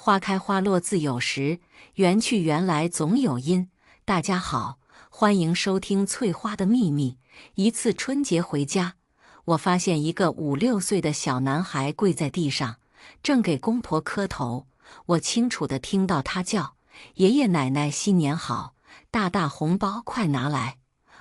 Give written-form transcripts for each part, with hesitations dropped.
花开花落自有时，缘去缘来总有因。大家好，欢迎收听翠花的秘密。一次春节回家，我发现一个5、6岁的小男孩跪在地上，正给公婆磕头。我清楚地听到他叫：“爷爷奶奶新年好，大大红包快拿来。”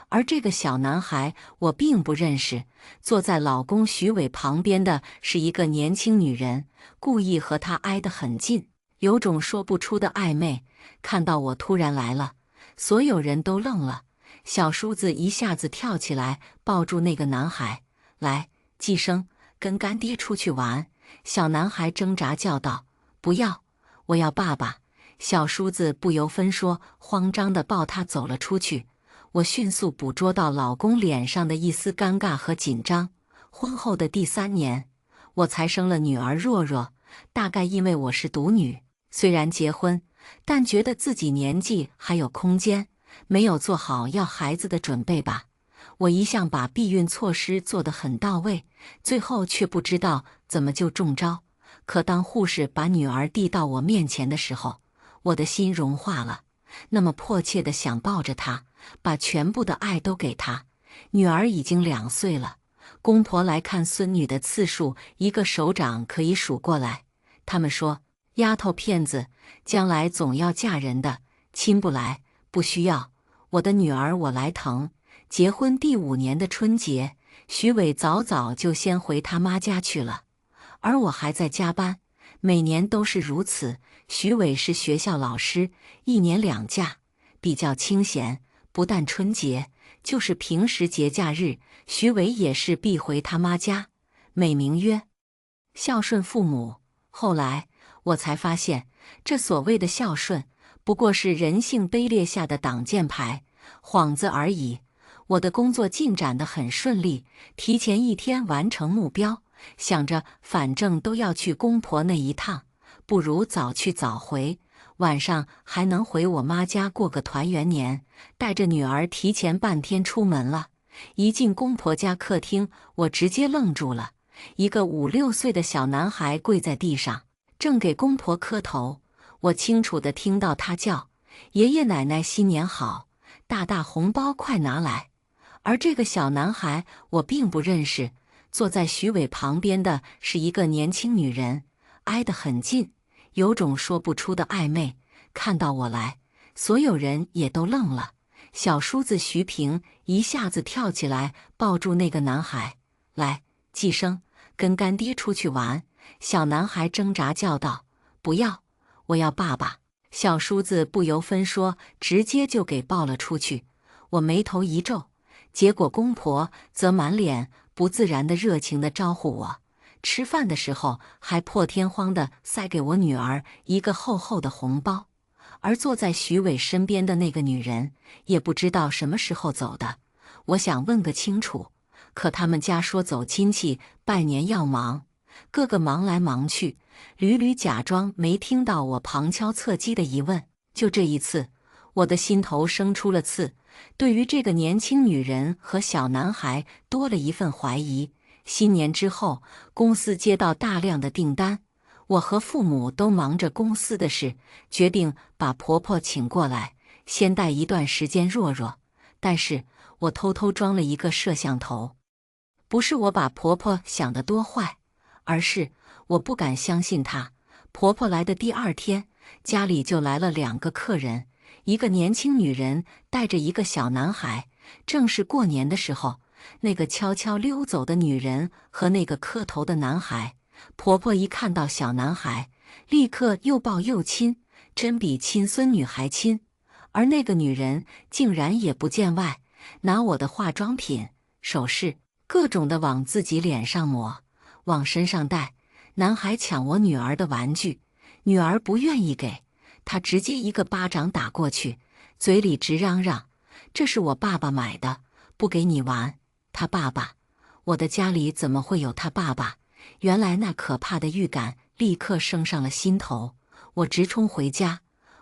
而这个小男孩我并不认识，坐在老公徐伟旁边的是一个年轻女人，故意和他挨得很近，有种说不出的暧昧。看到我突然来了，所有人都愣了。小叔子一下子跳起来抱住那个男孩：“来，季生，跟干爹出去玩。”小男孩挣扎叫道：“不要，我要爸爸。”小叔子不由分说，慌张地抱他走了出去。我迅速捕捉到老公脸上的一丝尴尬和紧张。婚后的第3年，我才生了女儿若若。大概因为我是独女，虽然结婚，但觉得自己年纪还有空间，没有做好要孩子的准备吧。我一向把避孕措施做得很到位，最后却不知道怎么就中招。可当护士把女儿递到我面前的时候，我的心融化了，那么迫切地想抱着她，把全部的爱都给她。女儿已经2岁了，公婆来看孙女的次数，一个手掌可以数过来。他们说：“丫头片子，将来总要嫁人的，亲不来，不需要。我的女儿我来疼。”结婚第5年的春节，徐伟早早就先回他妈家去了，而我还在加班。每年都是如此。徐伟是学校老师，1年2假，比较清闲。不但春节，就是平时节假日，徐伟也是必回他妈家，美名曰孝顺父母。后来我才发现，这所谓的孝顺，不过是人性卑劣下的挡箭牌，幌子而已。我的工作进展得很顺利，提前1天完成目标，想着反正都要去公婆那一趟，不如早去早回，晚上还能回我妈家过个团圆年，带着女儿提前半天出门了。一进公婆家客厅，我直接愣住了。一个5、6岁的小男孩跪在地上，正给公婆磕头。我清楚地听到他叫：“爷爷奶奶新年好，大大红包快拿来。”而这个小男孩我并不认识，坐在徐伟旁边的是一个年轻女人，挨得很近，有种说不出的暧昧。看到我来，所有人也都愣了。小叔子徐平一下子跳起来抱住那个男孩：“来，季生，跟干爹出去玩。”小男孩挣扎叫道：“不要，我要爸爸。”小叔子不由分说，直接就给抱了出去。我眉头一皱，结果公婆则满脸不自然的热情地招呼我。吃饭的时候还破天荒地塞给我女儿一个厚厚的红包。而坐在徐伟身边的那个女人也不知道什么时候走的，我想问个清楚，可他们家说走亲戚拜年要忙，个个忙来忙去，屡屡假装没听到我旁敲侧击的疑问。就这一次，我的心头生出了刺，对于这个年轻女人和小男孩多了一份怀疑。新年之后，公司接到大量的订单，我和父母都忙着公司的事，决定把婆婆请过来，先带一段时间若若。但是我偷偷装了一个摄像头。不是我把婆婆想得多坏，而是我不敢相信她。婆婆来的第2天，家里就来了2个客人，一个年轻女人带着一个小男孩。正是过年的时候，那个悄悄溜走的女人和那个磕头的男孩，婆婆一看到小男孩，立刻又抱又亲，真比亲孙女还亲。而那个女人竟然也不见外，拿我的化妆品、首饰，各种的往自己脸上抹，往身上戴。男孩抢我女儿的玩具，女儿不愿意给，他直接一个巴掌打过去，嘴里直嚷嚷：“这是我爸爸买的，不给你玩。”他爸爸？我的家里怎么会有他爸爸？原来那可怕的预感立刻升上了心头。我直冲回家，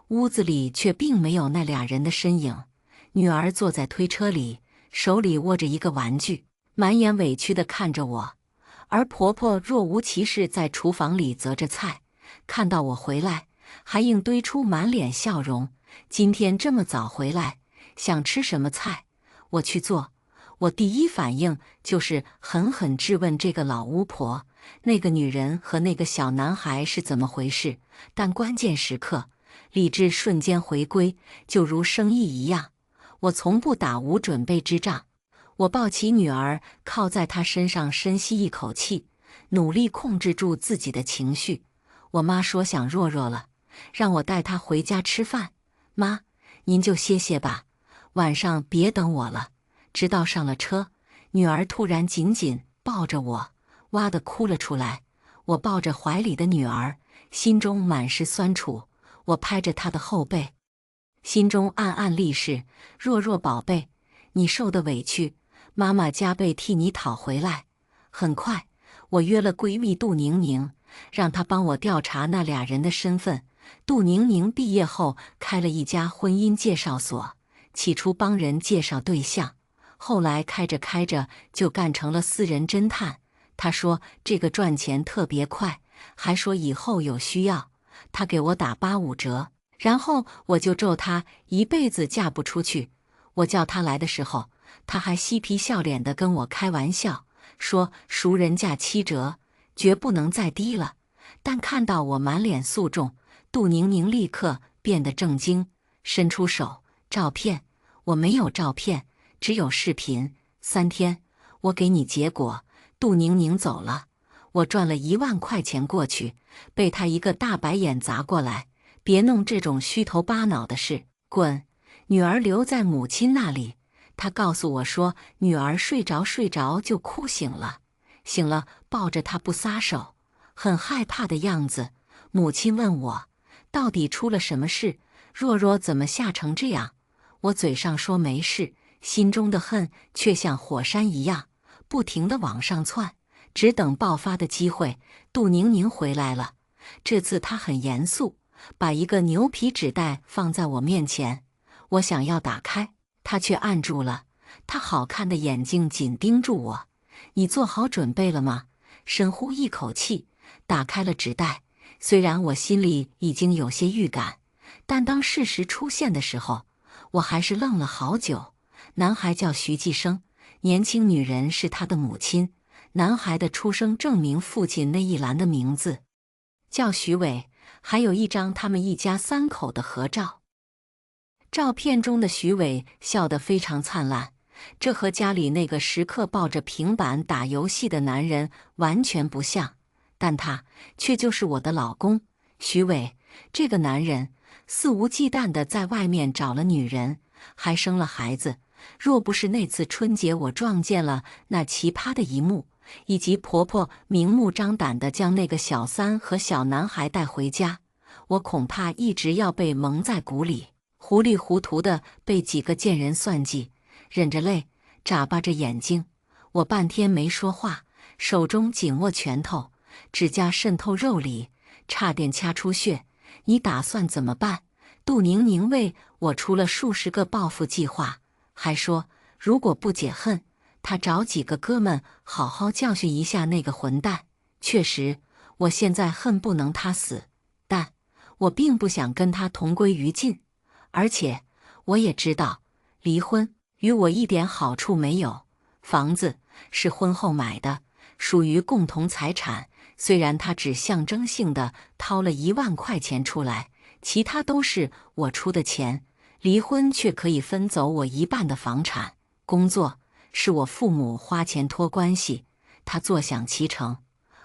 屋子里却并没有那2人的身影。女儿坐在推车里，手里握着一个玩具，满眼委屈地看着我。而婆婆若无其事在厨房里择着菜，看到我回来，还硬堆出满脸笑容。今天这么早回来，想吃什么菜，我去做。我第一反应就是狠狠质问这个老巫婆，那个女人和那个小男孩是怎么回事。但关键时刻，理智瞬间回归，就如生意一样，我从不打无准备之仗。我抱起女儿，靠在她身上，深吸一口气，努力控制住自己的情绪。我妈说想若若了，让我带她回家吃饭。妈，您就歇歇吧，晚上别等我了。直到上了车，女儿突然紧紧抱着我，哇地哭了出来。我抱着怀里的女儿，心中满是酸楚。我拍着她的后背，心中暗暗立誓：若若宝贝，你受的委屈，妈妈加倍替你讨回来。很快，我约了闺蜜杜宁宁，让她帮我调查那俩人的身份。杜宁宁毕业后开了一家婚姻介绍所，起初帮人介绍对象，后来开着开着就干成了私人侦探。她说这个赚钱特别快，还说以后有需要，她给我打85折，然后我就咒她一辈子嫁不出去。我叫她来的时候，她还嬉皮笑脸地跟我开玩笑，说熟人价7折，绝不能再低了。但看到我满脸肃重，杜宁宁立刻变得正经，伸出手，照片，我没有照片，只有视频。3天，我给你结果。杜宁宁走了，我赚了1万块钱过去，被她一个大白眼砸过来，别弄这种虚头巴脑的事，滚！女儿留在母亲那里。她告诉我说，女儿睡着就哭醒了，醒了抱着她不撒手，很害怕的样子。母亲问我，到底出了什么事？若若怎么吓成这样？我嘴上说没事，心中的恨却像火山一样，不停地往上窜，只等爆发的机会。杜宁宁回来了，这次她很严肃，把一个牛皮纸袋放在我面前。我想要打开，她却按住了。她好看的眼睛紧盯住我。你做好准备了吗？深呼一口气，打开了纸袋。虽然我心里已经有些预感，但当事实出现的时候，我还是愣了好久。男孩叫徐继生，年轻女人是他的母亲。男孩的出生证明父亲那一栏的名字叫徐伟，还有一张他们一家3口的合照。照片中的徐伟笑得非常灿烂，这和家里那个时刻抱着平板打游戏的男人完全不像，但他却就是我的老公徐伟。这个男人肆无忌惮地在外面找了女人，还生了孩子。若不是那次春节我撞见了那奇葩的一幕，以及婆婆明目张胆地将那个小三和小男孩带回家，我恐怕一直要被蒙在鼓里，糊里糊涂地被几个贱人算计。忍着泪，眨巴着眼睛，我半天没说话，手中紧握拳头，指甲渗透肉里，差点掐出血。你打算怎么办？杜宁宁为我出了数十个报复计划，还说如果不解恨，他找几个哥们好好教训一下那个混蛋。确实，我现在恨不能他死，但我并不想跟他同归于尽。而且我也知道，离婚与我一点好处没有。房子是婚后买的，属于共同财产。虽然他只象征性的掏了1万块钱出来，其他都是我出的钱，离婚却可以分走我1半的房产。工作是我父母花钱托关系，他坐享其成。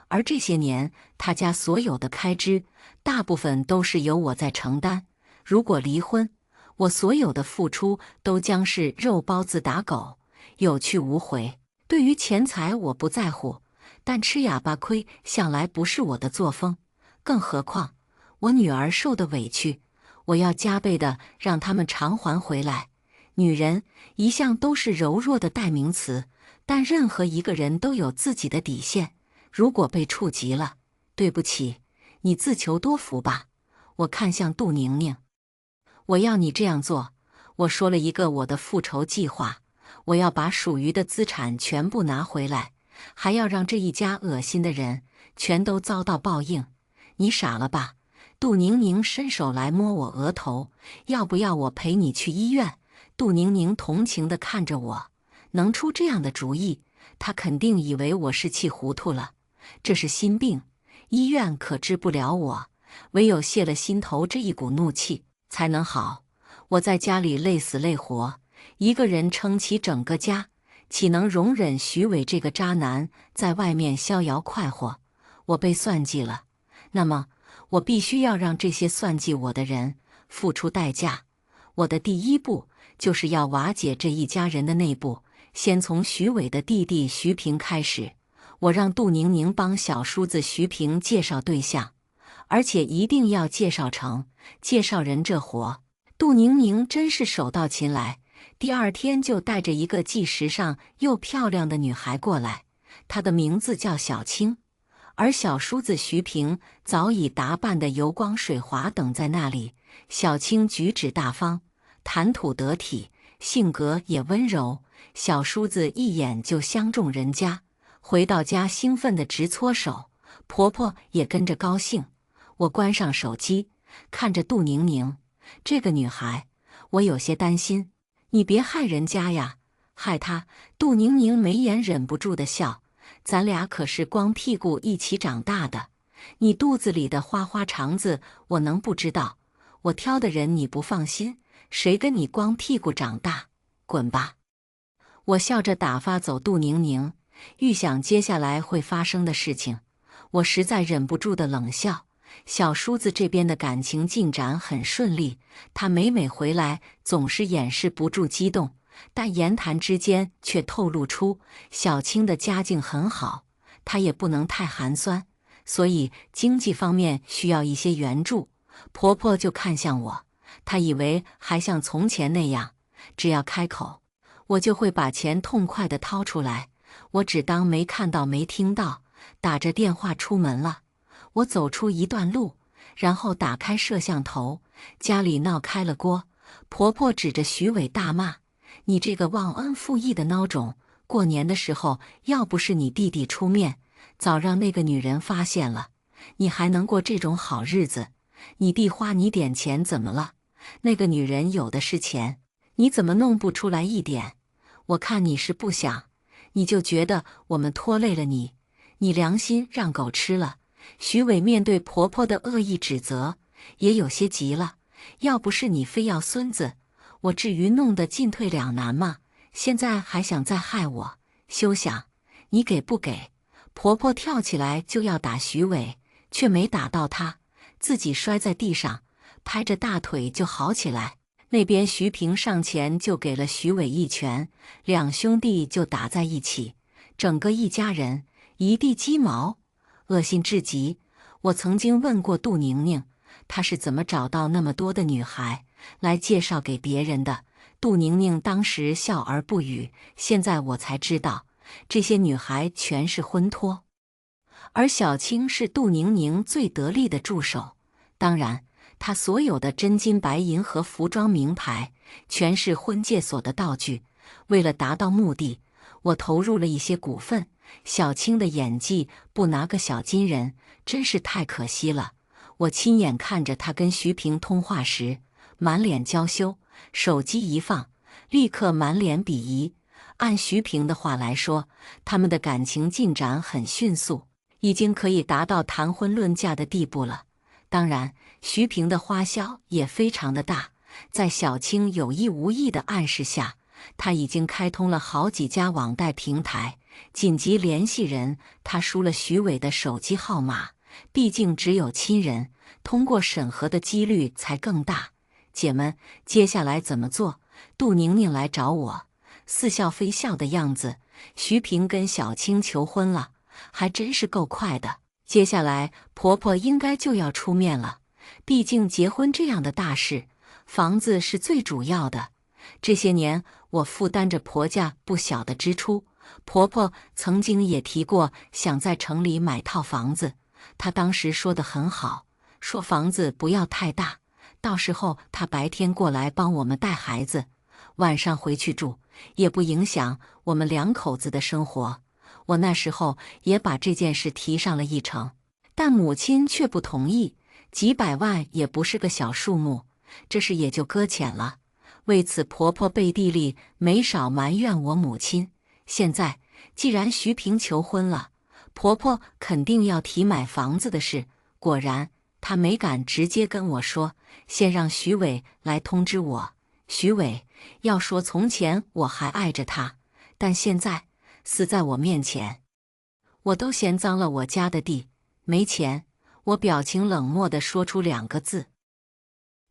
而这些年，他家所有的开支，大部分都是由我在承担。如果离婚，我所有的付出都将是肉包子打狗，有去无回。对于钱财我不在乎，但吃哑巴亏向来不是我的作风。更何况我女儿受的委屈，我要加倍的让他们偿还回来。女人一向都是柔弱的代名词，但任何一个人都有自己的底线，如果被触及了，对不起，你自求多福吧。我看向杜宁宁，我要你这样做。我说了一个我的复仇计划，我要把属于的资产全部拿回来，还要让这一家恶心的人全都遭到报应。你傻了吧？杜宁宁伸手来摸我额头，要不要我陪你去医院？杜宁宁同情地看着我，能出这样的主意，她肯定以为我是气糊涂了。这是心病，医院可治不了我，唯有泄了心头这一股怒气才能好。我在家里累死累活，一个人撑起整个家，岂能容忍徐伟这个渣男在外面逍遥快活？我被算计了，那么我必须要让这些算计我的人付出代价。我的第一步就是要瓦解这一家人的内部，先从徐伟的弟弟徐平开始。我让杜宁宁帮小叔子徐平介绍对象，而且一定要介绍成。介绍人这活，杜宁宁真是手到擒来。第二天就带着一个既时尚又漂亮的女孩过来，她的名字叫小青，而小叔子徐平早已打扮得油光水滑等在那里。小青举止大方，谈吐得体，性格也温柔，小叔子一眼就相中人家。回到家兴奋地直搓手，婆婆也跟着高兴。我关上手机，看着杜宁宁，这个女孩，我有些担心。你别害人家呀，害她。杜宁宁眉眼忍不住地笑，咱俩可是光屁股一起长大的，你肚子里的花花肠子我能不知道？我挑的人你不放心，谁跟你光屁股长大？滚吧！我笑着打发走杜宁宁。预想接下来会发生的事情，我实在忍不住的冷笑。小叔子这边的感情进展很顺利，他每回来总是掩饰不住激动，但言谈之间却透露出小青的家境很好，他也不能太寒酸，所以经济方面需要一些援助。婆婆就看向我，她以为还像从前那样，只要开口，我就会把钱痛快地掏出来。我只当没看到没听到，打着电话出门了。我走出一段路，然后打开摄像头，家里闹开了锅。婆婆指着徐伟大骂：“你这个忘恩负义的孬种！过年的时候，要不是你弟弟出面，早让那个女人发现了，你还能过这种好日子？你弟花你点钱怎么了？那个女人有的是钱，你怎么弄不出来一点？我看你是不想。你就觉得我们拖累了你，你良心让狗吃了。”徐伟面对婆婆的恶意指责，也有些急了。要不是你非要孙子，我至于弄得进退两难吗？现在还想再害我，休想！你给不给？婆婆跳起来就要打徐伟，却没打到他，自己摔在地上，拍着大腿就好起来。那边徐平上前就给了徐伟一拳，两兄弟就打在一起，整个一家人一地鸡毛，恶心至极。我曾经问过杜宁宁，她是怎么找到那么多的女孩来介绍给别人的？杜宁宁当时笑而不语。现在我才知道，这些女孩全是婚托，而小青是杜宁宁最得力的助手。当然，她所有的真金白银和服装名牌全是婚介所的道具。为了达到目的，我投入了一些股份。小青的演技不拿个小金人，真是太可惜了。我亲眼看着她跟徐平通话时，满脸娇羞，手机一放，立刻满脸鄙夷。按徐平的话来说，他们的感情进展很迅速，已经可以达到谈婚论嫁的地步了。当然，徐平的花销也非常的大，在小青有意无意的暗示下，他已经开通了好几家网贷平台，紧急联系人。他输了徐伟的手机号码，毕竟只有亲人，通过审核的几率才更大。姐们，接下来怎么做？杜宁宁来找我，似笑非笑的样子。徐平跟小青求婚了，还真是够快的。接下来婆婆应该就要出面了，毕竟结婚这样的大事，房子是最主要的。这些年我负担着婆家不小的支出，婆婆曾经也提过想在城里买套房子，她当时说得很好，说房子不要太大，到时候她白天过来帮我们带孩子，晚上回去住，也不影响我们两口子的生活。我那时候也把这件事提上了议程，但母亲却不同意，几百万也不是个小数目，这事也就搁浅了。为此，婆婆背地里没少埋怨我母亲。现在既然徐平求婚了，婆婆肯定要提买房子的事。果然，她没敢直接跟我说，先让徐伟来通知我。徐伟，要说从前我还爱着他，但现在死在我面前，我都嫌脏了我家的地，没钱。我表情冷漠地说出2个字。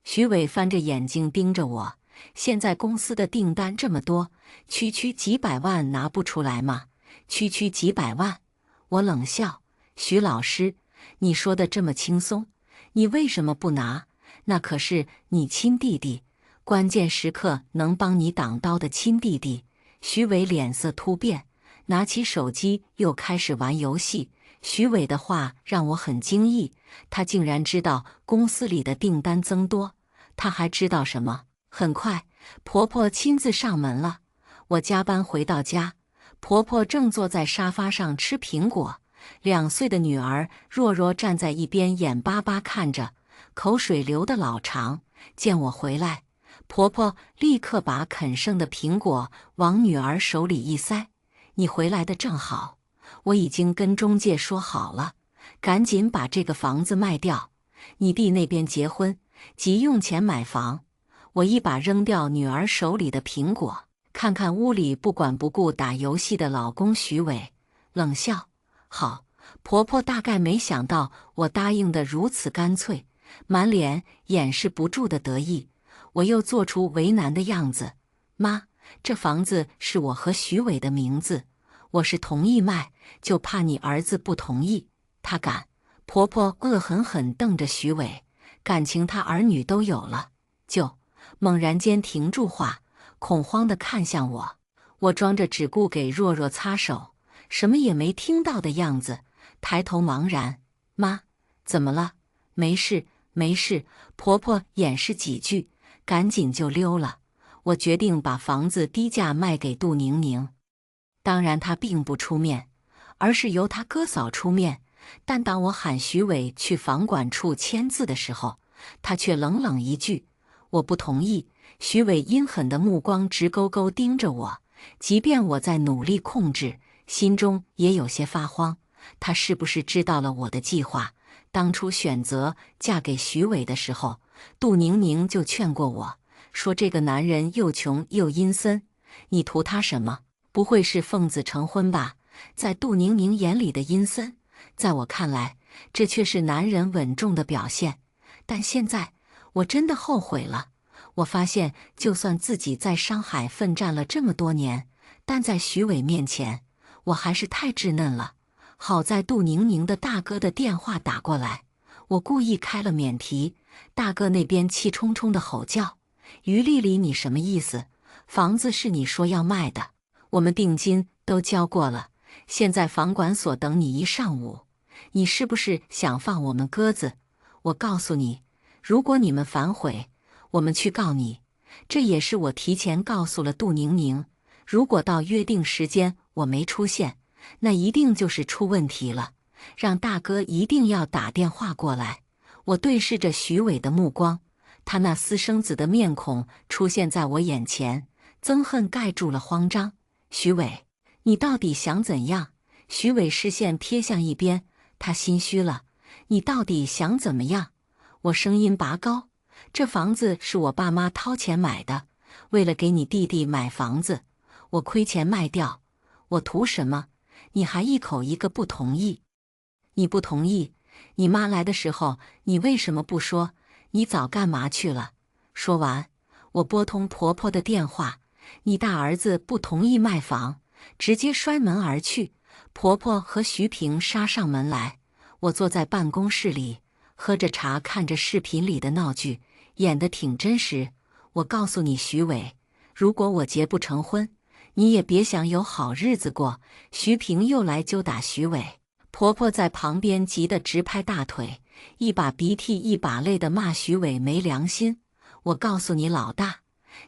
徐伟翻着眼睛盯着我，现在公司的订单这么多，区区几百万拿不出来吗？区区几百万？我冷笑，徐老师，你说的这么轻松，你为什么不拿？那可是你亲弟弟，关键时刻能帮你挡刀的亲弟弟。徐伟脸色突变，拿起手机又开始玩游戏。徐伟的话让我很惊异，他竟然知道公司里的订单增多。他还知道什么？很快，婆婆亲自上门了。我加班回到家，婆婆正坐在沙发上吃苹果，2岁的女儿若若站在一边眼巴巴看着，口水流得老长。见我回来，婆婆立刻把啃剩的苹果往女儿手里一塞：“你回来的正好。我已经跟中介说好了，赶紧把这个房子卖掉。你弟那边结婚，急用钱买房。”我一把扔掉女儿手里的苹果，看看屋里不管不顾打游戏的老公徐伟，冷笑：“好。”婆婆大概没想到我答应得如此干脆，满脸掩饰不住的得意。我又做出为难的样子：“妈，这房子是我和徐伟的名字。我是同意卖，就怕你儿子不同意。他敢！”婆婆恶狠狠瞪着徐伟，感情他儿女都有了，就猛然间停住话，恐慌地看向我。我装着只顾给若若擦手，什么也没听到的样子，抬头茫然：“妈，怎么了？”“没事，没事。”婆婆掩饰几句，赶紧就溜了。我决定把房子低价卖给杜宁宁。当然，她并不出面，而是由她哥嫂出面。但当我喊徐伟去房管处签字的时候，他却冷冷一句：“我不同意。”徐伟阴狠的目光直勾勾盯着我，即便我在努力控制，心中也有些发慌。他是不是知道了我的计划？当初选择嫁给徐伟的时候，杜宁宁就劝过我，说这个男人又穷又阴森，你图他什么？不会是奉子成婚吧？在杜宁宁眼里的阴森，在我看来，这却是男人稳重的表现。但现在，我真的后悔了。我发现，就算自己在商海奋战了这么多年，但在徐伟面前，我还是太稚嫩了。好在杜宁宁的大哥的电话打过来，我故意开了免提。大哥那边气冲冲的吼叫：“于丽丽，你什么意思？房子是你说要卖的，我们定金都交过了，现在房管所等你一上午，你是不是想放我们鸽子？我告诉你，如果你们反悔，我们去告你。”这也是我提前告诉了杜宁宁，如果到约定时间我没出现，那一定就是出问题了，让大哥一定要打电话过来。我对视着徐伟的目光，他那私生子的面孔出现在我眼前，憎恨盖住了慌张。徐伟，你到底想怎样？徐伟视线瞥向一边，他心虚了。你到底想怎么样？我声音拔高，这房子是我爸妈掏钱买的，为了给你弟弟买房子，我亏钱卖掉，我图什么？你还一口一个不同意。你不同意，你妈来的时候，你为什么不说？你早干嘛去了？说完，我拨通婆婆的电话，你大儿子不同意卖房，直接摔门而去。婆婆和徐平杀上门来，我坐在办公室里，喝着茶，看着视频里的闹剧，演得挺真实。我告诉你，徐伟，如果我结不成婚，你也别想有好日子过。徐平又来揪打徐伟，婆婆在旁边急得直拍大腿，一把鼻涕一把泪的骂徐伟没良心。我告诉你老大，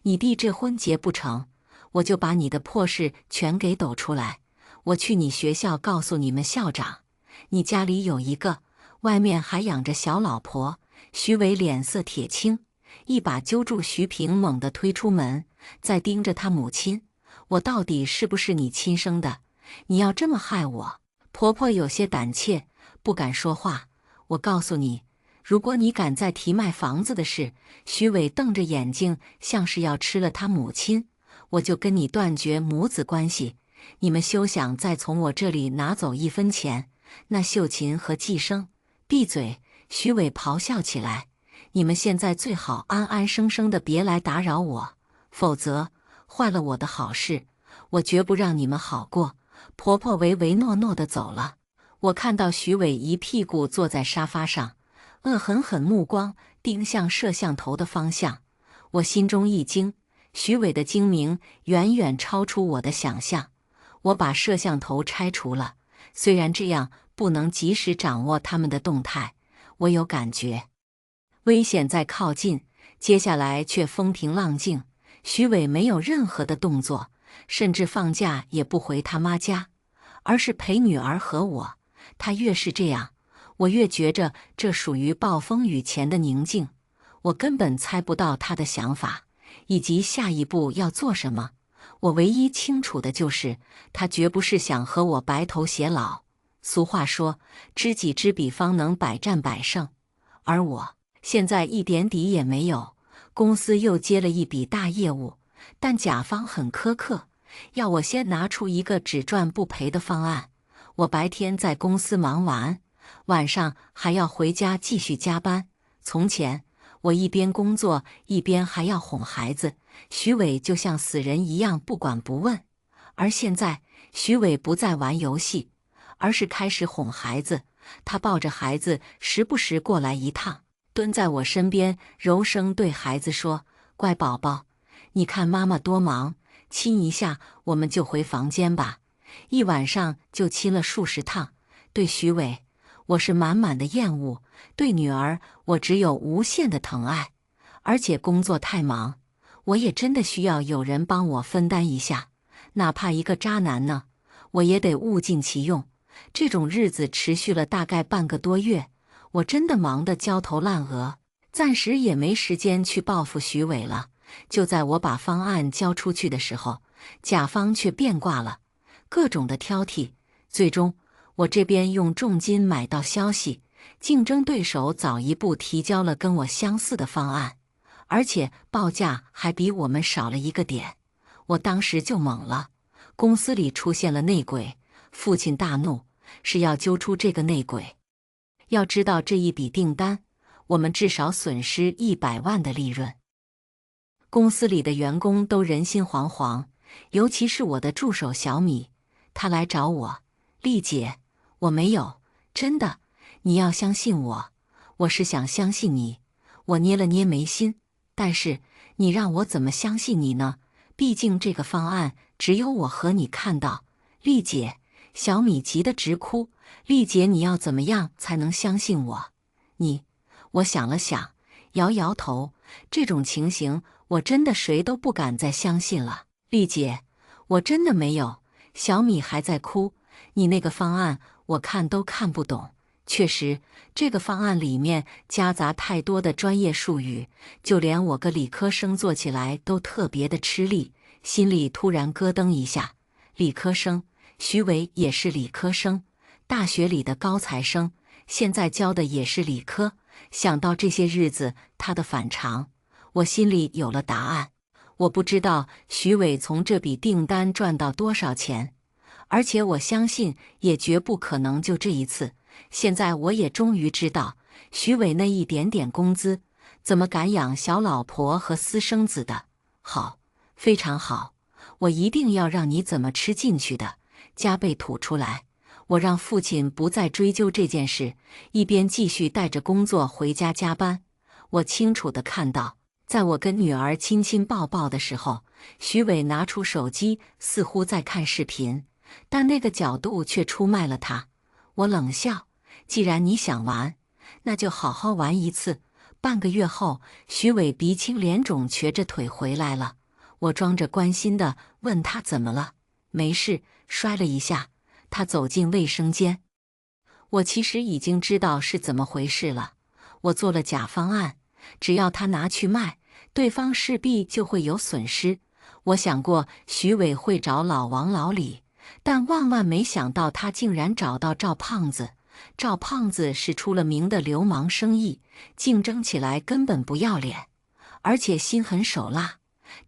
你弟这婚结不成，我就把你的破事全给抖出来。我去你学校告诉你们校长，你家里有一个，外面还养着小老婆。徐伟脸色铁青，一把揪住徐平，猛地推出门，再盯着他母亲：“我到底是不是你亲生的？你要这么害我？”婆婆有些胆怯，不敢说话。我告诉你，如果你敢再提卖房子的事，徐伟瞪着眼睛，像是要吃了他母亲，我就跟你断绝母子关系。你们休想再从我这里拿走1分钱。那秀琴和季生，闭嘴！徐伟咆哮起来。你们现在最好安安生生的别来打扰我，否则坏了我的好事，我绝不让你们好过。婆婆唯唯诺诺地走了。我看到徐伟一屁股坐在沙发上，恶狠狠目光盯向摄像头的方向。我心中一惊，徐伟的精明远远超出我的想象。我把摄像头拆除了，虽然这样不能及时掌握他们的动态，我有感觉危险在靠近。接下来却风平浪静，徐伟没有任何的动作，甚至放假也不回他妈家，而是陪女儿和我。他越是这样，我越觉着这属于暴风雨前的宁静。我根本猜不到他的想法，以及下一步要做什么。我唯一清楚的就是，他绝不是想和我白头偕老。俗话说，知己知彼方能百战百胜。而我现在一点底也没有。公司又接了一笔大业务，但甲方很苛刻，要我先拿出一个只赚不赔的方案。我白天在公司忙完，晚上还要回家继续加班。从前我一边工作一边还要哄孩子，徐伟就像死人一样不管不问。而现在徐伟不再玩游戏，而是开始哄孩子。他抱着孩子时不时过来一趟，蹲在我身边，柔声对孩子说：“乖宝宝，你看妈妈多忙，亲一下我们就回房间吧。”一晚上就亲了数十趟。对徐伟，我是满满的厌恶；对女儿，我只有无限的疼爱。而且工作太忙，我也真的需要有人帮我分担一下，哪怕一个渣男呢，我也得物尽其用。这种日子持续了大概半个多月，我真的忙得焦头烂额，暂时也没时间去报复徐伟了。就在我把方案交出去的时候，甲方却变卦了，各种的挑剔。最终我这边用重金买到消息，竞争对手早一步提交了跟我相似的方案，而且报价还比我们少了1个点。我当时就懵了，公司里出现了内鬼。父亲大怒，是要揪出这个内鬼。要知道这一笔订单，我们至少损失100万的利润。公司里的员工都人心惶惶，尤其是我的助手小米，他来找我：“丽姐，我没有，真的，你要相信我。”我是想相信你。我捏了捏眉心，但是你让我怎么相信你呢？毕竟这个方案只有我和你看到。丽姐，小米急得直哭：“丽姐，你要怎么样才能相信我？”我想了想，摇摇头。这种情形，我真的谁都不敢再相信了。丽姐，我真的没有。小米还在哭。你那个方案，我看都看不懂。确实，这个方案里面夹杂太多的专业术语，就连我个理科生做起来都特别的吃力。心里突然咯噔一下，理科生。徐伟也是理科生，大学里的高材生，现在教的也是理科。想到这些日子他的反常，我心里有了答案。我不知道徐伟从这笔订单赚到多少钱，而且我相信也绝不可能就这一次。现在我也终于知道，徐伟那一点点工资，怎么敢养小老婆和私生子的。好，非常好，我一定要让你怎么吃进去的加倍吐出来。我让父亲不再追究这件事，一边继续带着工作回家加班。我清楚地看到，在我跟女儿亲亲抱抱的时候，徐伟拿出手机，似乎在看视频，但那个角度却出卖了他。我冷笑：“既然你想玩，那就好好玩一次。”半个月后，徐伟鼻青脸肿瘸着腿回来了。我装着关心地问他怎么了。没事，摔了一下。他走进卫生间。我其实已经知道是怎么回事了。我做了假方案，只要他拿去卖，对方势必就会有损失。我想过徐伟会找老王老李，但万万没想到他竟然找到赵胖子。赵胖子是出了名的流氓生意，竞争起来根本不要脸，而且心狠手辣。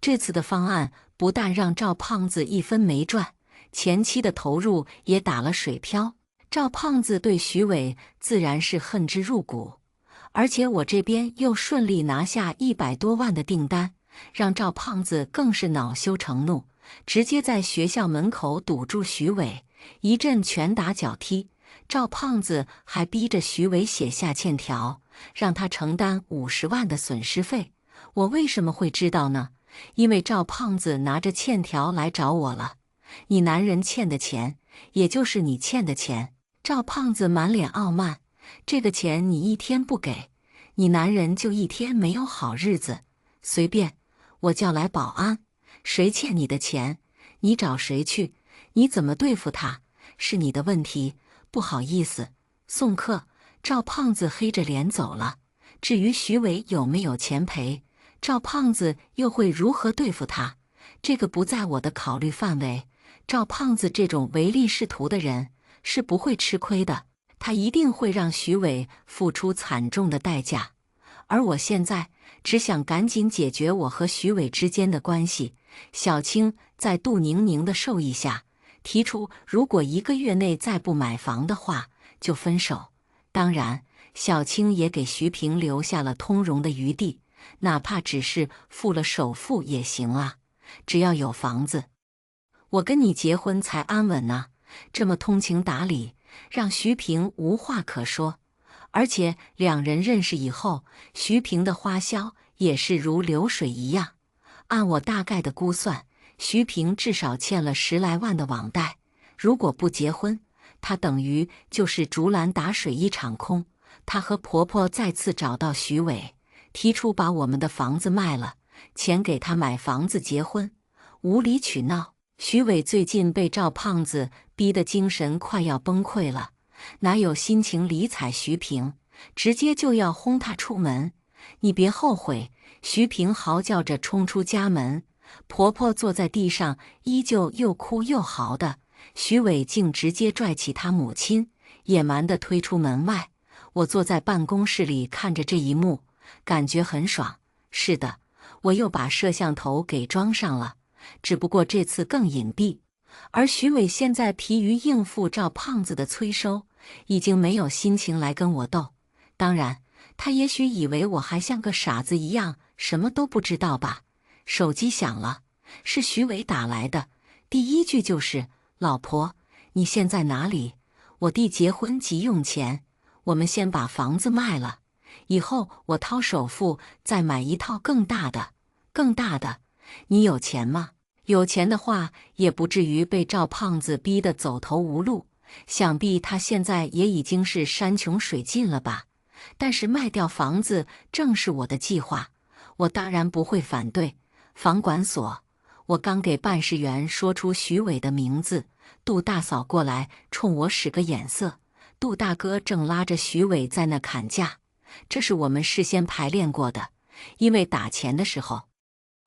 这次的方案不但让赵胖子一分没赚，前期的投入也打了水漂。赵胖子对徐伟自然是恨之入骨，而且我这边又顺利拿下100多万的订单，让赵胖子更是恼羞成怒，直接在学校门口堵住徐伟，一阵拳打脚踢。赵胖子还逼着徐伟写下欠条，让他承担50万的损失费。我为什么会知道呢？因为赵胖子拿着欠条来找我了。你男人欠的钱，也就是你欠的钱。赵胖子满脸傲慢，这个钱你一天不给，你男人就一天没有好日子。随便，我叫来保安，谁欠你的钱，你找谁去，你怎么对付他，是你的问题。不好意思，送客。赵胖子黑着脸走了。至于徐伟有没有钱赔，赵胖子又会如何对付他，这个不在我的考虑范围。赵胖子这种唯利是图的人是不会吃亏的，他一定会让徐伟付出惨重的代价。而我现在只想赶紧解决我和徐伟之间的关系。小青在杜宁宁的授意下提出，如果1个月内再不买房的话，就分手。当然，小青也给徐平留下了通融的余地，哪怕只是付了首付也行啊，只要有房子。我跟你结婚才安稳呢，这么通情达理，让徐平无话可说。而且两人认识以后，徐平的花销也是如流水一样。按我大概的估算，徐平至少欠了10来万的网贷，如果不结婚，她等于就是竹篮打水一场空。她和婆婆再次找到徐伟，提出把我们的房子卖了，钱给她买房子结婚，无理取闹。徐伟最近被赵胖子逼得精神快要崩溃了，哪有心情理睬徐平，直接就要轰她出门。你别后悔！徐平嚎叫着冲出家门，婆婆坐在地上，依旧又哭又嚎的。徐伟竟直接拽起她母亲，野蛮地推出门外。我坐在办公室里看着这一幕，感觉很爽。是的，我又把摄像头给装上了，只不过这次更隐蔽。而徐伟现在疲于应付赵胖子的催收，已经没有心情来跟我斗。当然，他也许以为我还像个傻子一样什么都不知道吧。手机响了，是徐伟打来的，第一句就是：“老婆，你现在哪里？我弟结婚急用钱，我们先把房子卖了，以后我掏首付再买一套更大的。更大的，你有钱吗？有钱的话，也不至于被赵胖子逼得走投无路。想必他现在也已经是山穷水尽了吧。但是卖掉房子正是我的计划，我当然不会反对。房管所，我刚给办事员说出徐伟的名字，杜大嫂过来冲我使个眼色。杜大哥正拉着徐伟在那砍价，这是我们事先排练过的，因为打钱的时候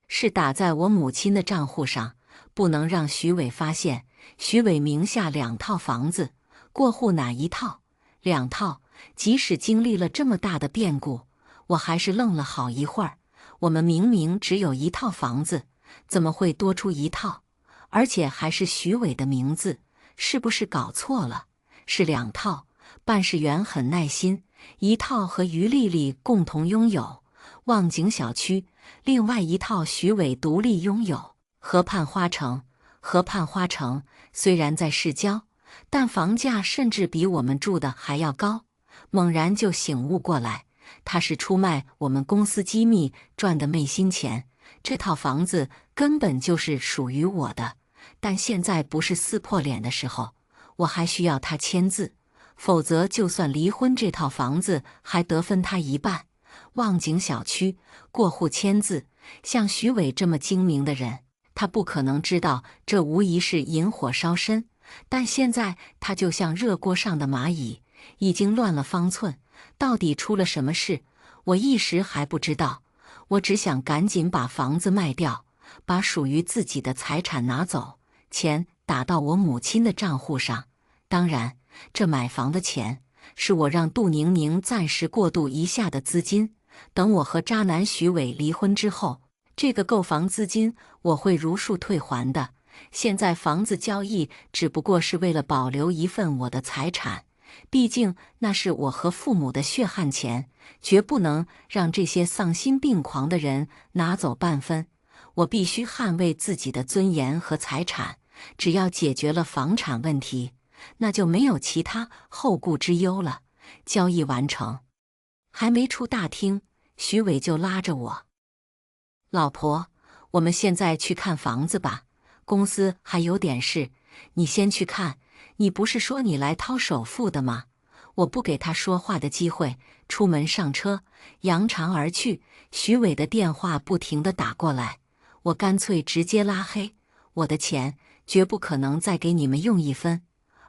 是打在我母亲的账户上，不能让徐伟发现。徐伟名下2套房子，过户哪一套？2套。即使经历了这么大的变故，我还是愣了好一会儿。我们明明只有1套房子，怎么会多出1套？而且还是徐伟的名字，是不是搞错了？是2套。办事员很耐心，1套和于丽丽共同拥有，望景小区；另外1套徐伟独立拥有，河畔花城。河畔花城虽然在市郊，但房价甚至比我们住的还要高。猛然就醒悟过来，他是出卖我们公司机密赚的昧心钱，这套房子根本就是属于我的。但现在不是撕破脸的时候，我还需要他签字，否则就算离婚，这套房子还得分他一半。望景小区过户签字，像徐伟这么精明的人，他不可能知道这无疑是引火烧身。但现在他就像热锅上的蚂蚁，已经乱了方寸。到底出了什么事，我一时还不知道。我只想赶紧把房子卖掉，把属于自己的财产拿走，钱打到我母亲的账户上。当然，这买房的钱是我让杜宁宁暂时过渡一下的资金。等我和渣男徐伟离婚之后，这个购房资金我会如数退还的。现在房子交易只不过是为了保留一份我的财产，毕竟那是我和父母的血汗钱，绝不能让这些丧心病狂的人拿走半分。我必须捍卫自己的尊严和财产，只要解决了房产问题，那就没有其他后顾之忧了。交易完成，还没出大厅，徐伟就拉着我：“老婆，我们现在去看房子吧，公司还有点事，你先去看。你不是说你来掏首付的吗？”我不给他说话的机会，出门上车，扬长而去。徐伟的电话不停地打过来，我干脆直接拉黑。我的钱绝不可能再给你们用一分，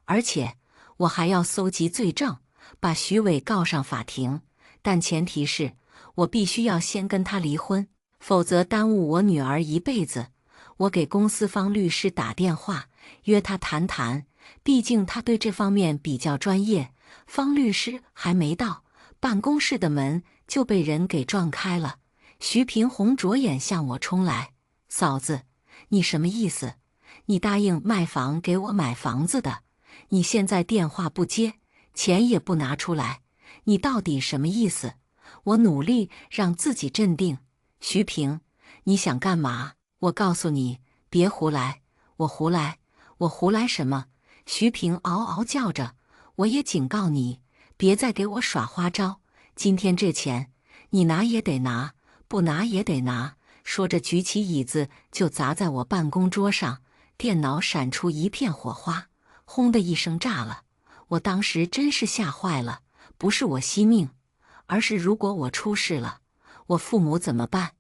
而且我还要搜集罪证，把徐伟告上法庭。但前提是我必须要先跟他离婚，否则耽误我女儿一辈子。我给公司方律师打电话，约他谈谈，毕竟他对这方面比较专业。方律师还没到，办公室的门就被人给撞开了。徐平红着眼向我冲来：“嫂子，你什么意思？你答应卖房给我买房子的，你现在电话不接，钱也不拿出来，你到底什么意思？”我努力让自己镇定：“徐平，你想干嘛？我告诉你，别胡来！我胡来？我胡来什么？”徐平嗷嗷叫着。我也警告你，别再给我耍花招。今天这钱，你拿也得拿，不拿也得拿。说着举起椅子就砸在我办公桌上，电脑闪出一片火花，轰的一声炸了。我当时真是吓坏了，不是我惜命，而是如果我出事了，我父母怎么办？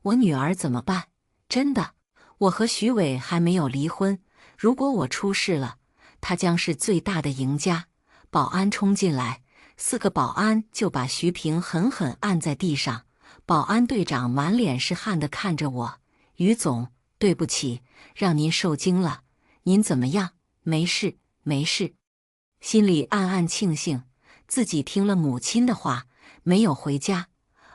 我女儿怎么办？真的，我和徐伟还没有离婚，如果我出事了，他将是最大的赢家。保安冲进来，4个保安就把徐平狠狠按在地上。保安队长满脸是汗地看着我：“于总，对不起，让您受惊了。您怎么样？没事，没事。”心里暗暗庆幸自己听了母亲的话，没有回家，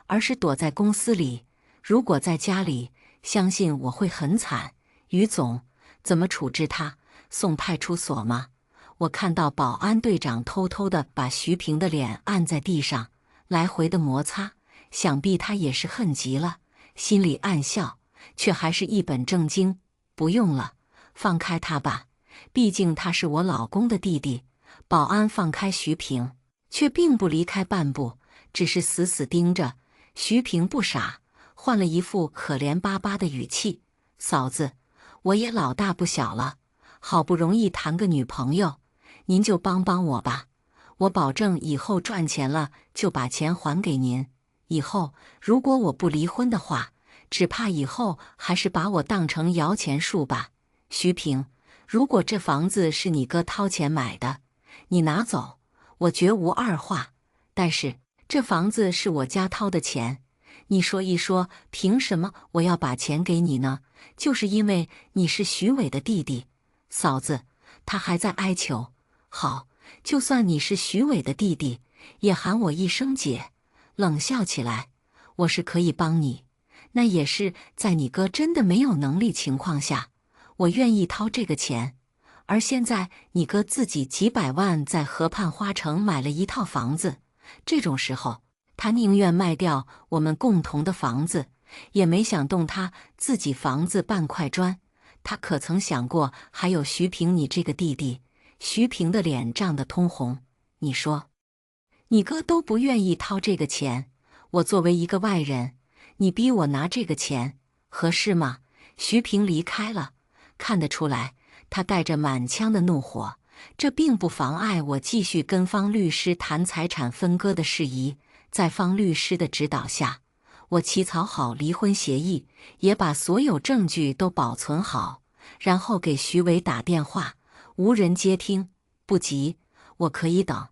而是躲在公司里。如果在家里，相信我会很惨。于总，怎么处置他？送派出所吗？我看到保安队长偷偷地把徐平的脸按在地上，来回的摩擦，想必他也是恨极了，心里暗笑，却还是一本正经：“不用了，放开他吧，毕竟他是我老公的弟弟。”保安放开徐平，却并不离开半步，只是死死盯着。徐平不傻，换了一副可怜巴巴的语气：“嫂子，我也老大不小了，好不容易谈个女朋友，您就帮帮我吧，我保证以后赚钱了就把钱还给您。以后如果我不离婚的话，只怕以后还是把我当成摇钱树吧。徐平，如果这房子是你哥掏钱买的，你拿走，我绝无二话。但是这房子是我家掏的钱，你说一说，凭什么我要把钱给你呢？就是因为你是徐伟的弟弟。”嫂子，他还在哀求。好，就算你是徐伟的弟弟，也喊我一声姐。冷笑起来，我是可以帮你，那也是在你哥真的没有能力情况下，我愿意掏这个钱。而现在你哥自己几百万在河畔花城买了一套房子，这种时候，他宁愿卖掉我们共同的房子，也没想动他自己房子半块砖。他可曾想过还有徐平你这个弟弟？徐平的脸涨得通红。你说，你哥都不愿意掏这个钱，我作为一个外人，你逼我拿这个钱，合适吗？徐平离开了，看得出来，他带着满腔的怒火。这并不妨碍我继续跟方律师谈财产分割的事宜。在方律师的指导下，我起草好离婚协议，也把所有证据都保存好，然后给徐伟打电话。无人接听，不急，我可以等。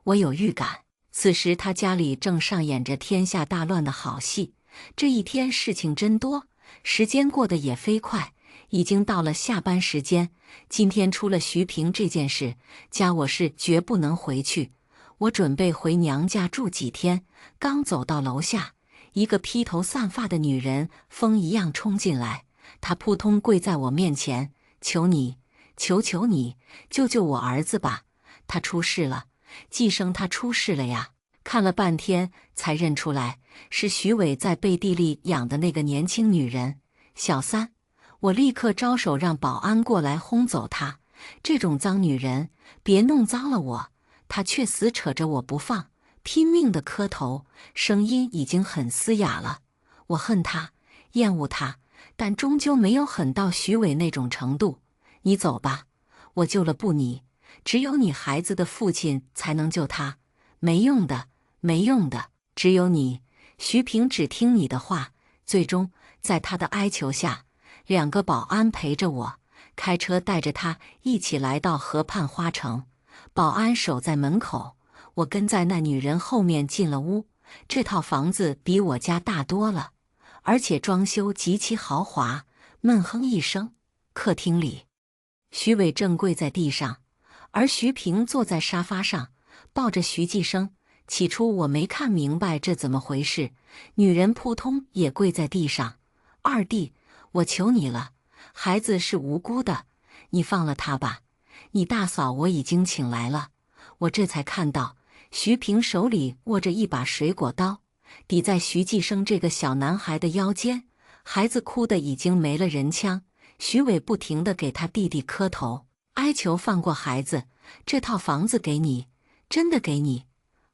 我有预感，此时他家里正上演着天下大乱的好戏。这一天事情真多，时间过得也飞快，已经到了下班时间。今天出了徐平这件事，家我是绝不能回去。我准备回娘家住几天，刚走到楼下，一个披头散发的女人风一样冲进来，她扑通跪在我面前，求你，求求你，救救我儿子吧，他出事了，季生他出事了呀！看了半天才认出来，是徐伟在背地里养的那个年轻女人。小三，我立刻招手让保安过来轰走她。这种脏女人，别弄脏了我！她却死扯着我不放，拼命地磕头，声音已经很嘶哑了。我恨她，厌恶她，但终究没有狠到徐伟那种程度。你走吧，我救了不你，只有你孩子的父亲才能救他。没用的，没用的，只有你。徐平只听你的话。最终，在他的哀求下，2个保安陪着我，开车带着他一起来到河畔花城。保安守在门口，我跟在那女人后面进了屋。这套房子比我家大多了，而且装修极其豪华。闷哼一声，客厅里，徐伟正跪在地上，而徐平坐在沙发上，抱着徐继生。起初我没看明白这怎么回事，女人扑通也跪在地上。二弟，我求你了，孩子是无辜的，你放了他吧。你大嫂我已经请来了。我这才看到，徐平手里握着一把水果刀，抵在徐继生这个小男孩的腰间。孩子哭得已经没了人腔，徐伟不停地给他弟弟磕头，哀求放过孩子。这套房子给你，真的给你。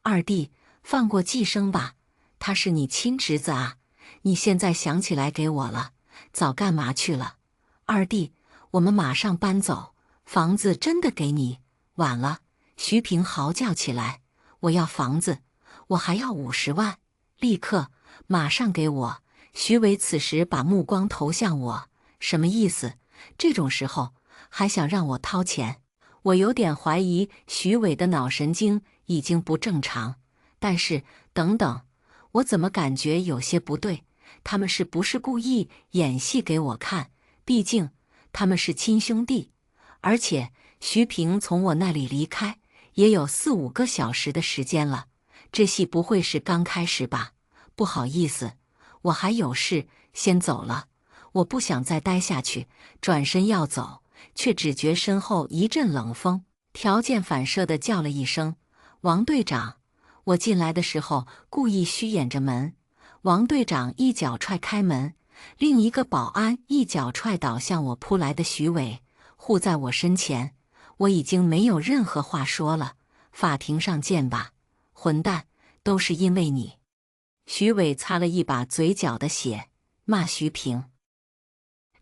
二弟，放过继生吧，他是你亲侄子啊！你现在想起来给我了，早干嘛去了？二弟，我们马上搬走，房子真的给你。晚了！徐平嚎叫起来，我要房子，我还要50万，立刻，马上给我！徐伟此时把目光投向我，什么意思？这种时候还想让我掏钱？我有点怀疑徐伟的脑神经已经不正常，但是等等，我怎么感觉有些不对？他们是不是故意演戏给我看？毕竟他们是亲兄弟，而且徐平从我那里离开也有4、5个小时的时间了，这戏不会是刚开始吧？不好意思，我还有事，先走了。我不想再待下去，转身要走，却只觉身后一阵冷风，条件反射地叫了一声：“王队长！”我进来的时候故意虚掩着门，王队长一脚踹开门，另一个保安一脚踹倒向我扑来的徐伟，护在我身前。我已经没有任何话说了，法庭上见吧！混蛋，都是因为你！徐伟擦了一把嘴角的血，骂徐平：“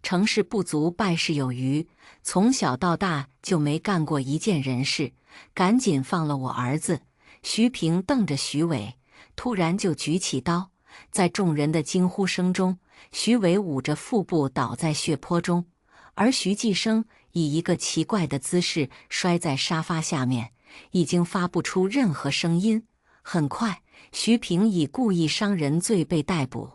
成事不足败事有余，从小到大就没干过一件人事，赶紧放了我儿子！”徐平瞪着徐伟，突然就举起刀，在众人的惊呼声中，徐伟捂着腹部倒在血泊中，而徐继生以一个奇怪的姿势摔在沙发下面，已经发不出任何声音。很快，徐平以故意伤人罪被逮捕，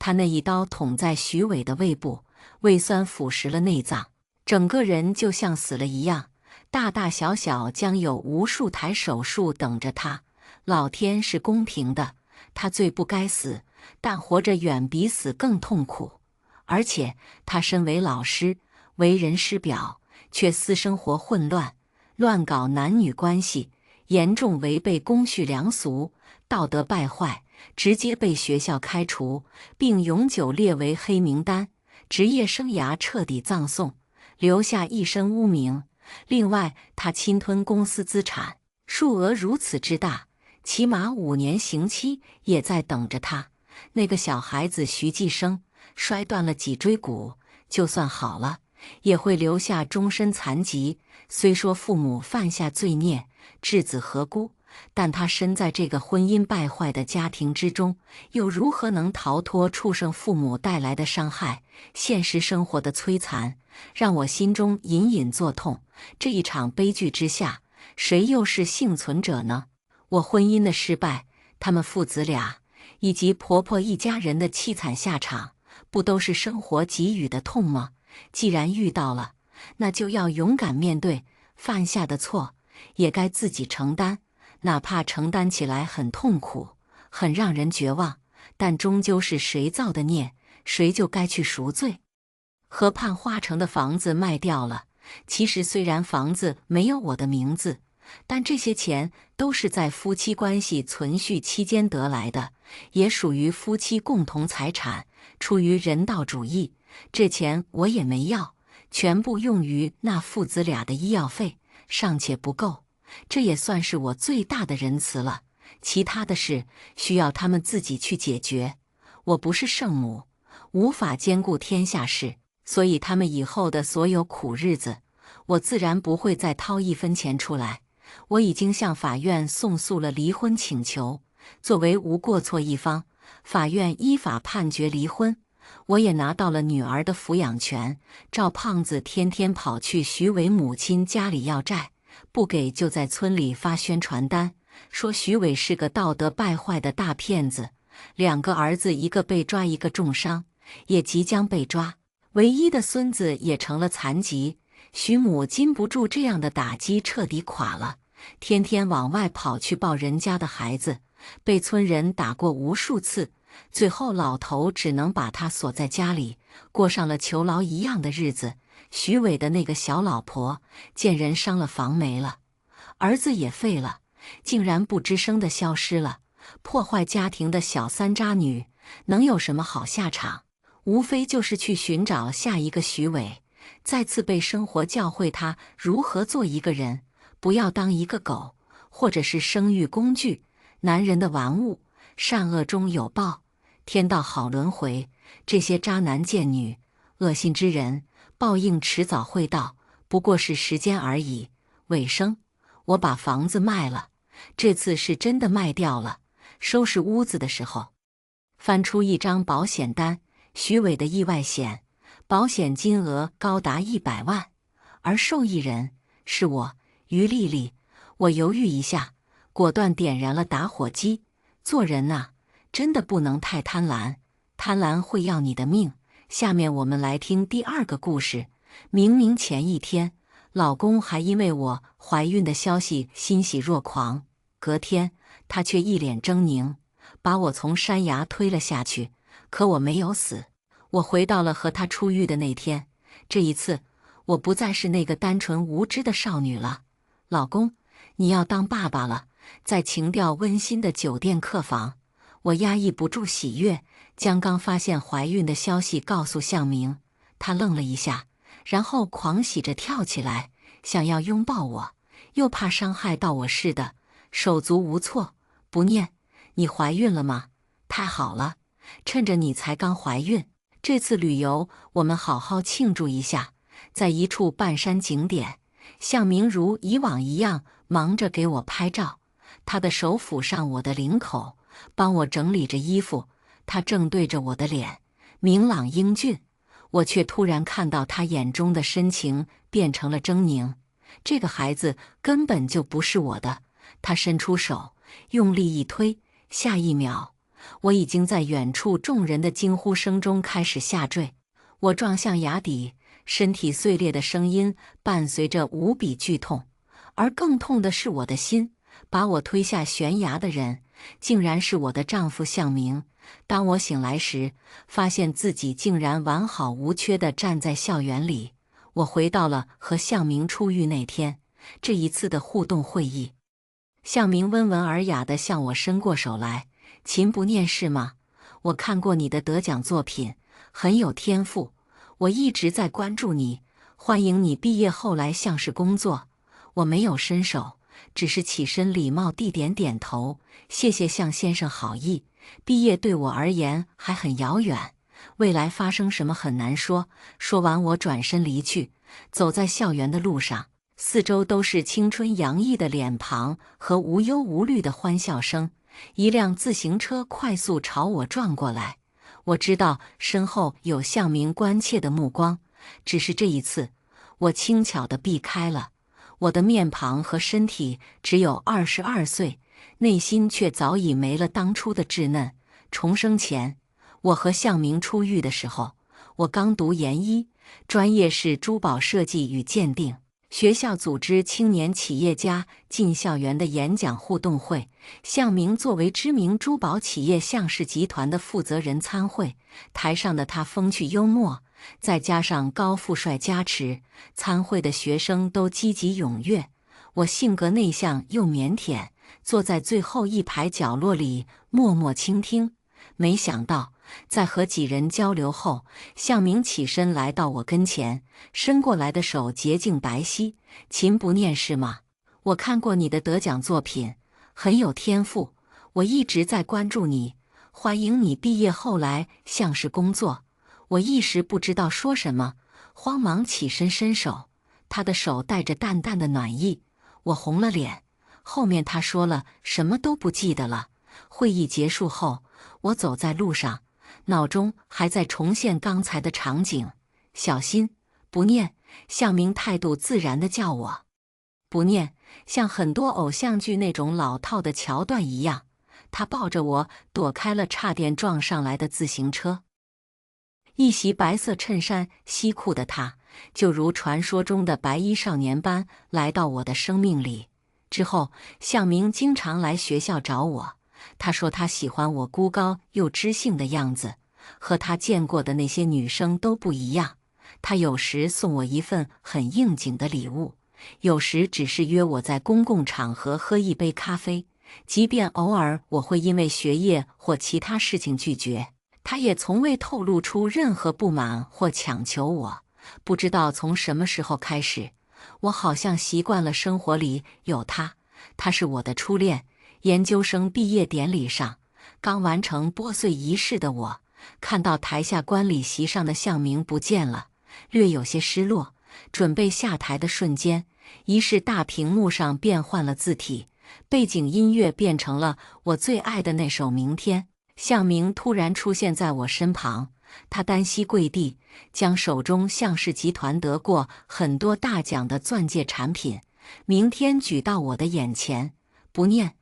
他那一刀捅在徐伟的胃部，胃酸腐蚀了内脏，整个人就像死了一样。大大小小将有无数台手术等着他。老天是公平的，他罪不该死，但活着远比死更痛苦。而且他身为老师，为人师表，却私生活混乱，乱搞男女关系，严重违背公序良俗，道德败坏，直接被学校开除，并永久列为黑名单，职业生涯彻底葬送，留下一身污名。另外，他侵吞公司资产，数额如此之大，起码5年刑期也在等着他。那个小孩子徐继生摔断了脊椎骨，就算好了，也会留下终身残疾。虽说父母犯下罪孽，稚子何辜，但他身在这个婚姻败坏的家庭之中，又如何能逃脱畜生父母带来的伤害？现实生活的摧残，让我心中隐隐作痛。这一场悲剧之下，谁又是幸存者呢？我婚姻的失败，他们父子俩以及婆婆一家人的凄惨下场，不都是生活给予的痛吗？既然遇到了，那就要勇敢面对，犯下的错也该自己承担，哪怕承担起来很痛苦，很让人绝望，但终究是谁造的孽，谁就该去赎罪。河畔花城的房子卖掉了，其实虽然房子没有我的名字，但这些钱都是在夫妻关系存续期间得来的，也属于夫妻共同财产。出于人道主义，这钱我也没要，全部用于那父子俩的医药费，尚且不够，这也算是我最大的仁慈了。其他的事需要他们自己去解决，我不是圣母，无法兼顾天下事，所以他们以后的所有苦日子，我自然不会再掏一分钱出来。我已经向法院送诉了离婚请求，作为无过错一方，法院依法判决离婚。我也拿到了女儿的抚养权。赵胖子天天跑去徐伟母亲家里要债，不给就在村里发宣传单，说徐伟是个道德败坏的大骗子。2个儿子，一个被抓，一个重伤，也即将被抓。唯一的孙子也成了残疾。徐母禁不住这样的打击，彻底垮了，天天往外跑去抱人家的孩子，被村人打过无数次，最后老头只能把他锁在家里，过上了囚牢一样的日子。徐伟的那个小老婆见人伤了房没了，儿子也废了，竟然不吱声地消失了。破坏家庭的小三渣女能有什么好下场？无非就是去寻找下一个徐伟，再次被生活教会他如何做一个人，不要当一个狗，或者是生育工具，男人的玩物。善恶终有报，天道好轮回。这些渣男贱女，恶心之人，报应迟早会到，不过是时间而已。尾声，我把房子卖了，这次是真的卖掉了。收拾屋子的时候，翻出一张保险单，徐伟的意外险，保险金额高达100万，而受益人是我，于丽丽。我犹豫一下，果断点燃了打火机。做人啊，真的不能太贪婪，贪婪会要你的命。下面我们来听第2个故事。明明前一天，老公还因为我怀孕的消息欣喜若狂，隔天他却一脸狰狞，把我从山崖推了下去。可我没有死，我回到了和他出狱的那天。这一次，我不再是那个单纯无知的少女了。老公，你要当爸爸了。在情调温馨的酒店客房，我压抑不住喜悦，将刚发现怀孕的消息告诉向明。他愣了一下，然后狂喜着跳起来，想要拥抱我，又怕伤害到我似的，手足无措。不念，你怀孕了吗？太好了，趁着你才刚怀孕，这次旅游我们好好庆祝一下。在一处半山景点，向明如以往一样忙着给我拍照。他的手抚上我的领口，帮我整理着衣服。他正对着我的脸，明朗英俊，我却突然看到他眼中的深情变成了狰狞。这个孩子根本就不是我的。他伸出手，用力一推，下一秒，我已经在远处众人的惊呼声中开始下坠。我撞向崖底，身体碎裂的声音伴随着无比剧痛，而更痛的是我的心。把我推下悬崖的人，竟然是我的丈夫向明。当我醒来时，发现自己竟然完好无缺地站在校园里。我回到了和向明出狱那天，这一次的互动会议。向明温文尔雅地向我伸过手来，秦不念是吗？我看过你的得奖作品，很有天赋，我一直在关注你，欢迎你毕业后来像是工作。我没有伸手，只是起身礼貌地点点头，谢谢向先生好意。毕业对我而言还很遥远，未来发生什么很难说。说完，我转身离去。走在校园的路上，四周都是青春洋溢的脸庞和无忧无虑的欢笑声。一辆自行车快速朝我撞过来，我知道身后有向明关切的目光，只是这一次，我轻巧地避开了。我的面庞和身体只有22岁，内心却早已没了当初的稚嫩。重生前，我和向明初遇的时候，我刚读研一，专业是珠宝设计与鉴定。学校组织青年企业家进校园的演讲互动会，向明作为知名珠宝企业向氏集团的负责人参会。台上的他风趣幽默，再加上高富帅加持，参会的学生都积极踊跃。我性格内向又腼腆，坐在最后一排角落里默默倾听。没想到，在和几人交流后，向明起身来到我跟前，伸过来的手洁净白皙。秦不念是吗？我看过你的得奖作品，很有天赋，我一直在关注你，欢迎你毕业后来向氏工作。我一时不知道说什么，慌忙起身伸手，他的手带着淡淡的暖意，我红了脸。后面他说了什么都不记得了。会议结束后，我走在路上，脑中还在重现刚才的场景。小心，不念。向明态度自然地叫我不念，像很多偶像剧那种老套的桥段一样。他抱着我躲开了差点撞上来的自行车。一袭白色衬衫西裤的他，就如传说中的白衣少年般来到我的生命里。之后，向明经常来学校找我。他说他喜欢我孤高又知性的样子，和他见过的那些女生都不一样。他有时送我一份很应景的礼物，有时只是约我在公共场合喝一杯咖啡。即便偶尔我会因为学业或其他事情拒绝，他也从未透露出任何不满或强求我。不知道从什么时候开始，我好像习惯了生活里有他。他是我的初恋。研究生毕业典礼上，刚完成拨穗仪式的我，看到台下观礼席上的向明不见了，略有些失落。准备下台的瞬间，仪式大屏幕上变换了字体，背景音乐变成了我最爱的那首《明天》。向明突然出现在我身旁，他单膝跪地，将手中向氏集团得过很多大奖的钻戒产品明天举到我的眼前。不念，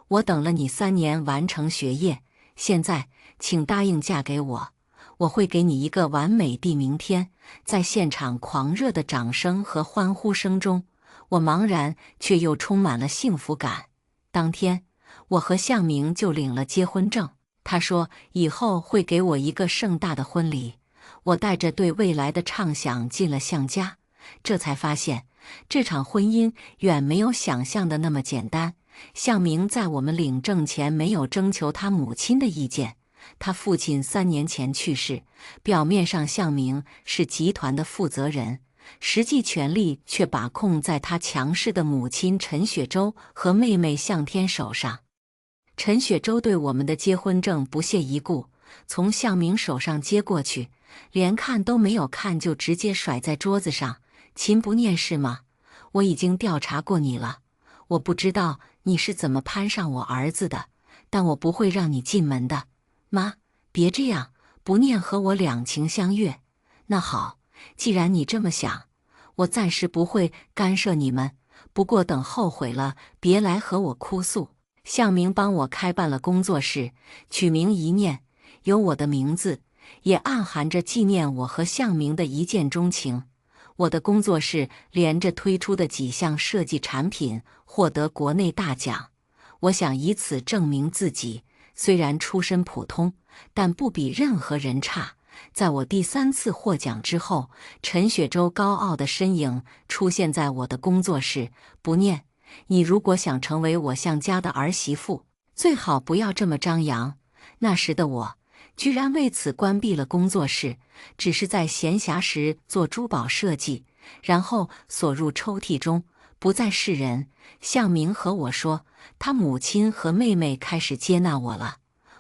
我等了你3年完成学业，现在请答应嫁给我，我会给你一个完美的明天。在现场狂热的掌声和欢呼声中，我茫然却又充满了幸福感。当天，我和向明就领了结婚证。他说以后会给我一个盛大的婚礼。我带着对未来的畅想进了向家，这才发现这场婚姻远没有想象的那么简单。向明在我们领证前没有征求他母亲的意见。他父亲3年前去世，表面上向明是集团的负责人，实际权力却把控在他强势的母亲陈雪洲和妹妹向天手上。陈雪洲对我们的结婚证不屑一顾，从向明手上接过去，连看都没有看就直接甩在桌子上。秦不念是吗？我已经调查过你了，我不知道你是怎么攀上我儿子的，但我不会让你进门的。妈，别这样，不念和我两情相悦。那好，既然你这么想，我暂时不会干涉你们，不过等后悔了，别来和我哭诉。向明帮我开办了工作室，取名一念，有我的名字，也暗含着纪念我和向明的一见钟情。我的工作室连着推出的几项设计产品获得国内大奖，我想以此证明自己，虽然出身普通，但不比任何人差。在我第3次获奖之后，陈雪洲高傲的身影出现在我的工作室。不念，你如果想成为我向家的儿媳妇，最好不要这么张扬。那时的我居然为此关闭了工作室，只是在闲暇时做珠宝设计，然后锁入抽屉中，不再示人。向明和我说，他母亲和妹妹开始接纳我了。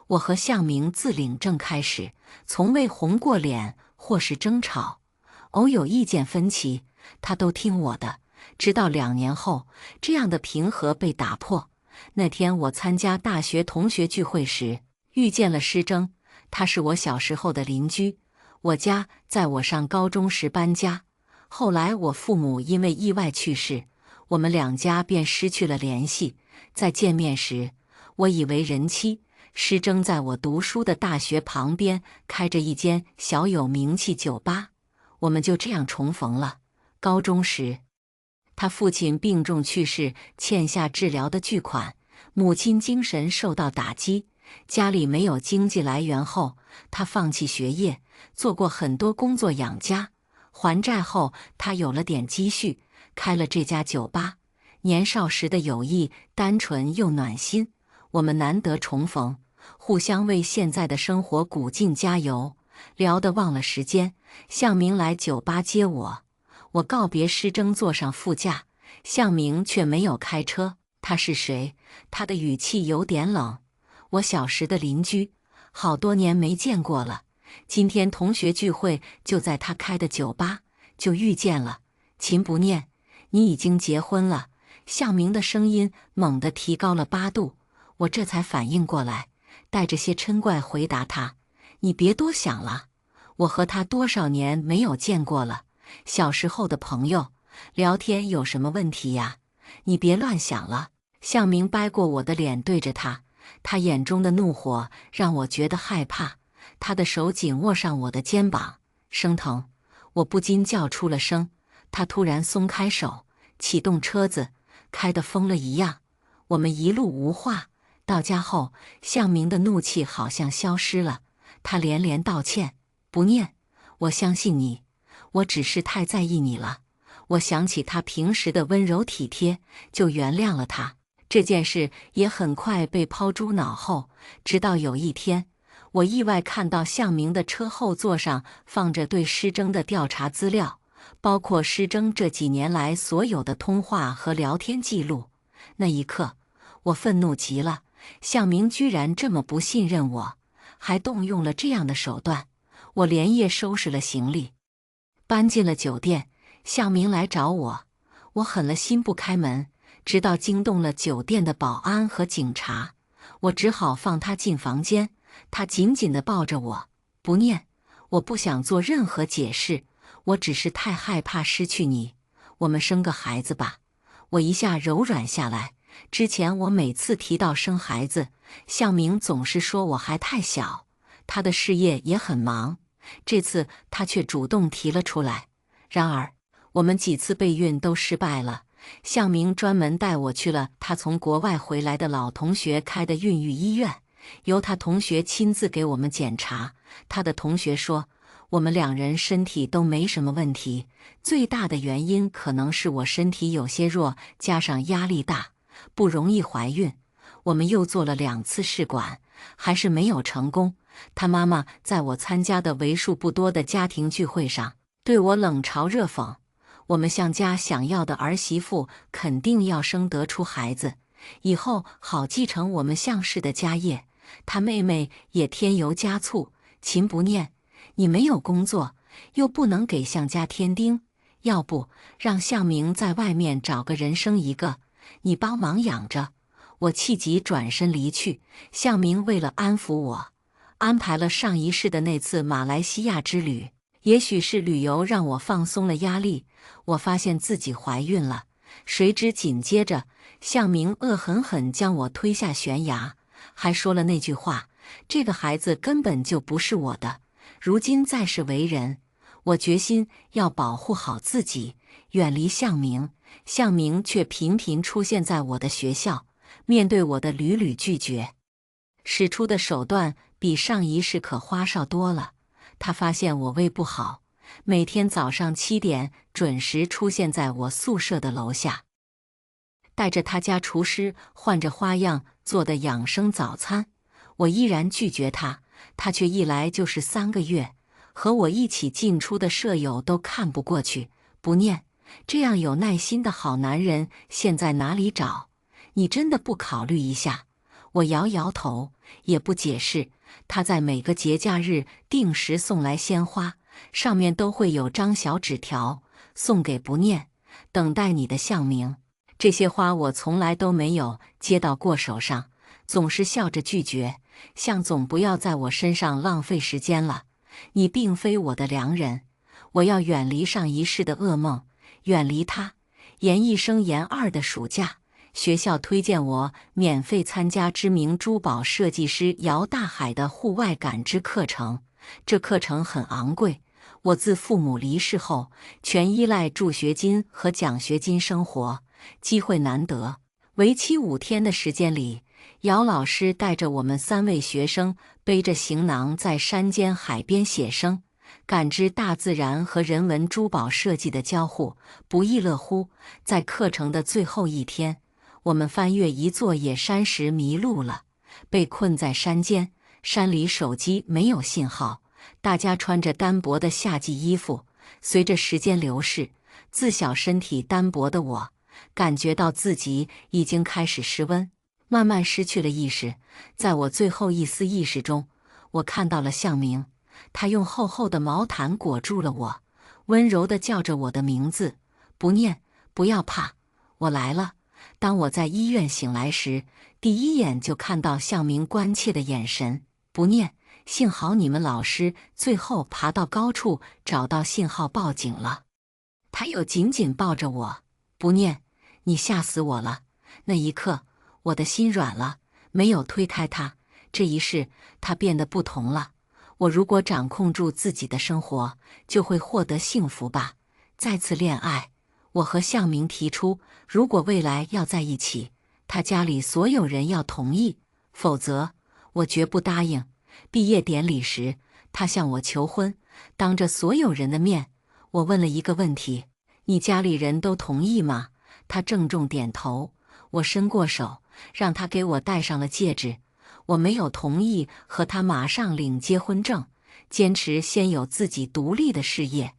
我和向明自领证开始，从未红过脸或是争吵，偶有意见分歧，他都听我的。直到2年后，这样的平和被打破。那天我参加大学同学聚会时，遇见了施征，他是我小时候的邻居。我家在我上高中时搬家，后来我父母因为意外去世，我们两家便失去了联系。再见面时，我以为人妻施征在我读书的大学旁边开着一间小有名气酒吧，我们就这样重逢了。高中时，他父亲病重去世，欠下治疗的巨款，母亲精神受到打击，家里没有经济来源后，他放弃学业，做过很多工作养家。还债后，他有了点积蓄，开了这家酒吧。年少时的友谊单纯又暖心，我们难得重逢，互相为现在的生活鼓劲加油。聊得忘了时间，向明来酒吧接我，我告别施征坐上副驾，向明却没有开车。他是谁？他的语气有点冷。我小时的邻居，好多年没见过了。今天同学聚会就在他开的酒吧，就遇见了。秦不念，你已经结婚了。向明的声音猛地提高了8度，我这才反应过来，带着些嗔怪回答他：“你别多想了，我和他多少年没有见过了，小时候的朋友，聊天有什么问题呀？你别乱想了。”向明掰过我的脸对着他，他眼中的怒火让我觉得害怕，他的手紧握上我的肩膀，生疼，我不禁叫出了声。他突然松开手，启动车子，开得疯了一样。我们一路无话，到家后，向明的怒气好像消失了，他连连道歉：“不念，我相信你，我只是太在意你了。”我想起他平时的温柔体贴，就原谅了他。这件事也很快被抛诸脑后，直到有一天，我意外看到向明的车后座上放着对施征的调查资料，包括施征这几年来所有的通话和聊天记录。那一刻，我愤怒极了，向明居然这么不信任我，还动用了这样的手段。我连夜收拾了行李，搬进了酒店。向明来找我，我狠了心不开门，直到惊动了酒店的保安和警察，我只好放他进房间。他紧紧地抱着我：“不念，我不想做任何解释，我只是太害怕失去你。我们生个孩子吧。”我一下柔软下来。之前我每次提到生孩子，向明总是说我还太小，他的事业也很忙。这次他却主动提了出来。然而，我们几次备孕都失败了。向明专门带我去了他从国外回来的老同学开的孕育医院，由他同学亲自给我们检查。他的同学说，我们两人身体都没什么问题，最大的原因可能是我身体有些弱，加上压力大，不容易怀孕。我们又做了2次试管，还是没有成功。他妈妈在我参加的为数不多的家庭聚会上对我冷嘲热讽。我们向家想要的儿媳妇肯定要生得出孩子，以后好继承我们向氏的家业。他妹妹也添油加醋：“秦不念，你没有工作，又不能给向家添丁，要不让向明在外面找个人生一个，你帮忙养着。”我气急转身离去。向明为了安抚我，安排了上一世的那次马来西亚之旅。也许是旅游让我放松了压力，我发现自己怀孕了。谁知紧接着，向明恶狠狠将我推下悬崖，还说了那句话：“这个孩子根本就不是我的。”如今在世为人，我决心要保护好自己，远离向明。向明却频频出现在我的学校，面对我的屡屡拒绝，使出的手段比上一世可花哨多了。他发现我胃不好，每天早上7点准时出现在我宿舍的楼下，带着他家厨师换着花样做的养生早餐。我依然拒绝他，他却一来就是3个月。和我一起进出的舍友都看不过去：“不念，这样有耐心的好男人现在哪里找？你真的不考虑一下？”我摇摇头，也不解释。他在每个节假日定时送来鲜花，上面都会有张小纸条，送给不念，等待你的向明。这些花我从来都没有接到过手上，总是笑着拒绝。向总，不要在我身上浪费时间了，你并非我的良人，我要远离上一世的噩梦，远离他，研一升研二的暑假，学校推荐我免费参加知名珠宝设计师姚大海的户外感知课程。这课程很昂贵，我自父母离世后，全依赖助学金和奖学金生活，机会难得。为期5天的时间里，姚老师带着我们3位学生背着行囊在山间海边写生，感知大自然和人文珠宝设计的交互，不亦乐乎。在课程的最后1天，我们翻越一座野山时迷路了，被困在山间，山里手机没有信号，大家穿着单薄的夏季衣服。随着时间流逝，自小身体单薄的我，感觉到自己已经开始失温，慢慢失去了意识。在我最后一丝意识中，我看到了向明，他用厚厚的毛毯裹住了我，温柔地叫着我的名字：不念，不要怕，我来了。当我在医院醒来时，第一眼就看到向明关切的眼神。不念，幸好你们老师最后爬到高处找到信号报警了。他又紧紧抱着我。不念，你吓死我了。那一刻，我的心软了，没有推开他。这一世，他变得不同了。我如果掌控住自己的生活，就会获得幸福吧。再次恋爱，我和向明提出，如果未来要在一起，他家里所有人要同意，否则我绝不答应。毕业典礼时，他向我求婚，当着所有人的面，我问了一个问题：你家里人都同意吗？他郑重点头。我伸过手，让他给我戴上了戒指。我没有同意和他马上领结婚证，坚持先有自己独立的事业。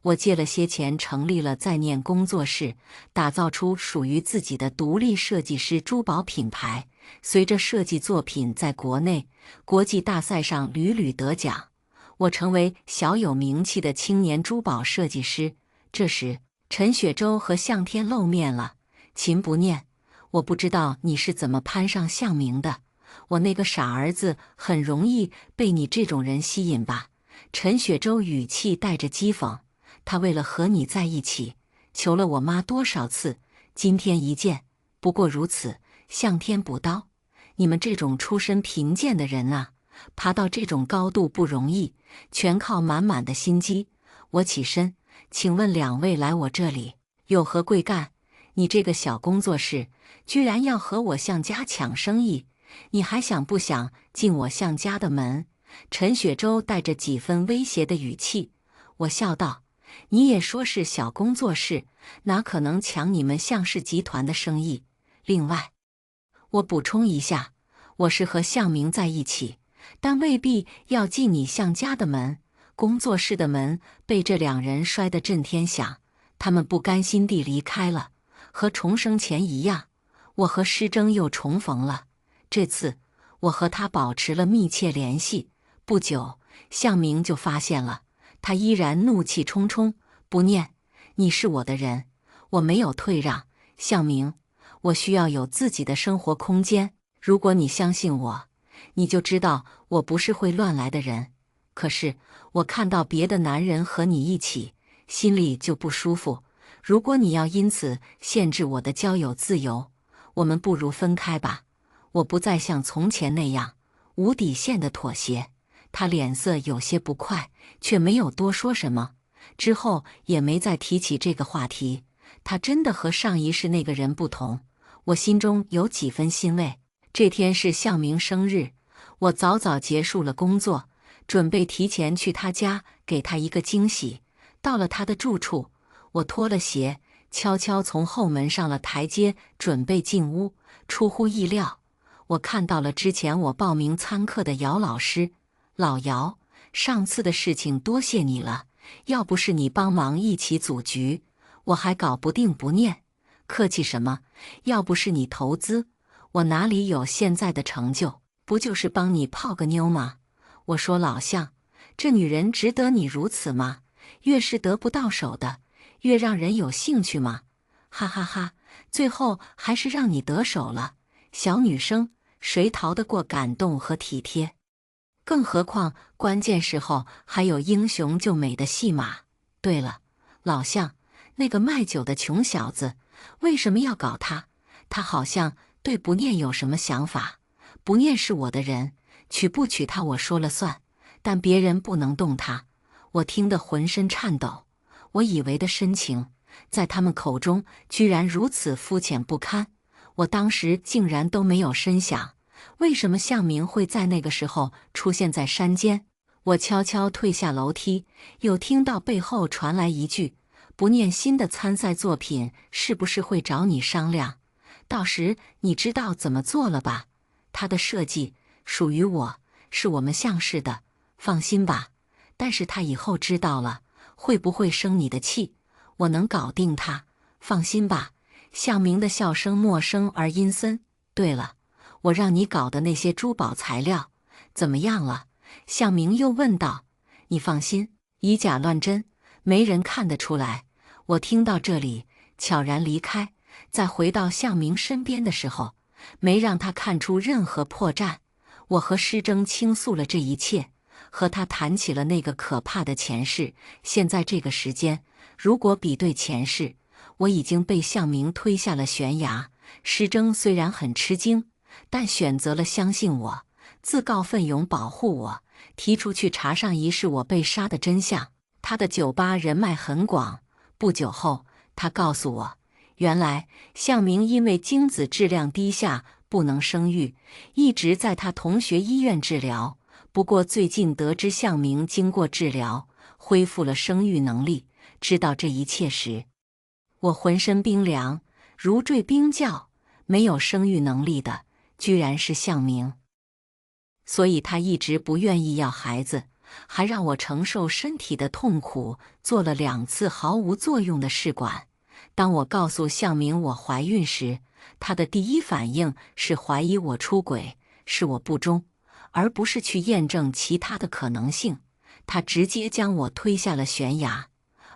我借了些钱，成立了在念工作室，打造出属于自己的独立设计师珠宝品牌。随着设计作品在国内、国际大赛上屡屡得奖，我成为小有名气的青年珠宝设计师。这时，陈雪洲和向天露面了。秦不念，我不知道你是怎么攀上向明的，我那个傻儿子很容易被你这种人吸引吧？陈雪洲语气带着讥讽。他为了和你在一起，求了我妈多少次，今天一见，不过如此。向天补刀，你们这种出身贫贱的人啊，爬到这种高度不容易，全靠满满的心机。我起身，请问2位来我这里有何贵干？你这个小工作室居然要和我向家抢生意，你还想不想进我向家的门？陈雪洲带着几分威胁的语气。我笑道：你也说是小工作室，哪可能抢你们向氏集团的生意？另外，我补充一下，我是和向明在一起，但未必要进你向家的门。工作室的门被这2人摔得震天响，他们不甘心地离开了。和重生前一样，我和施征又重逢了。这次，我和他保持了密切联系。不久，向明就发现了，他依然怒气冲冲。不念，你是我的人，我没有退让。向明，我需要有自己的生活空间。如果你相信我，你就知道我不是会乱来的人。可是，我看到别的男人和你一起，心里就不舒服。如果你要因此限制我的交友自由，我们不如分开吧。我不再像从前那样无底线的妥协。他脸色有些不快，却没有多说什么，之后也没再提起这个话题。他真的和上一世那个人不同，我心中有几分欣慰。这天是向明生日，我早早结束了工作，准备提前去他家给他一个惊喜。到了他的住处，我脱了鞋，悄悄从后门上了台阶，准备进屋。出乎意料，我看到了之前我报名参课的姚老师。老姚，上次的事情多谢你了，要不是你帮忙一起组局，我还搞不定。不念，客气什么？要不是你投资，我哪里有现在的成就？不就是帮你泡个妞吗？我说老向，这女人值得你如此吗？越是得不到手的，越让人有兴趣吗？哈哈哈，最后还是让你得手了。小女生谁逃得过感动和体贴？更何况关键时候还有英雄救美的戏码。对了，老向，那个卖酒的穷小子，为什么要搞他？他好像对不念有什么想法。不念是我的人，娶不娶她我说了算，但别人不能动她。我听得浑身颤抖。我以为的深情，在他们口中居然如此肤浅不堪。我当时竟然都没有深想，为什么向明会在那个时候出现在山间？我悄悄退下楼梯，又听到背后传来一句：“不念新的参赛作品是不是会找你商量？到时你知道怎么做了吧？他的设计属于我，是我们向氏的，放心吧。但是他以后知道了，会不会生你的气？我能搞定他，放心吧。”向明的笑声陌生而阴森。对了，我让你搞的那些珠宝材料怎么样了？向明又问道。你放心，以假乱真，没人看得出来。我听到这里，悄然离开，在回到向明身边的时候，没让他看出任何破绽。我和施征倾诉了这一切，和他谈起了那个可怕的前世。现在这个时间，如果比对前世，我已经被向明推下了悬崖。施征虽然很吃惊，但选择了相信我，自告奋勇保护我，提出去查上一世我被杀的真相。他的酒吧人脉很广，不久后，他告诉我，原来向明因为精子质量低下，不能生育，一直在他同学医院治疗。不过最近得知向明经过治疗，恢复了生育能力。知道这一切时，我浑身冰凉，如坠冰窖。没有生育能力的，居然是向明。所以他一直不愿意要孩子，还让我承受身体的痛苦，做了2次毫无作用的试管。当我告诉向明我怀孕时，他的第一反应是怀疑我出轨，是我不忠，而不是去验证其他的可能性。他直接将我推下了悬崖。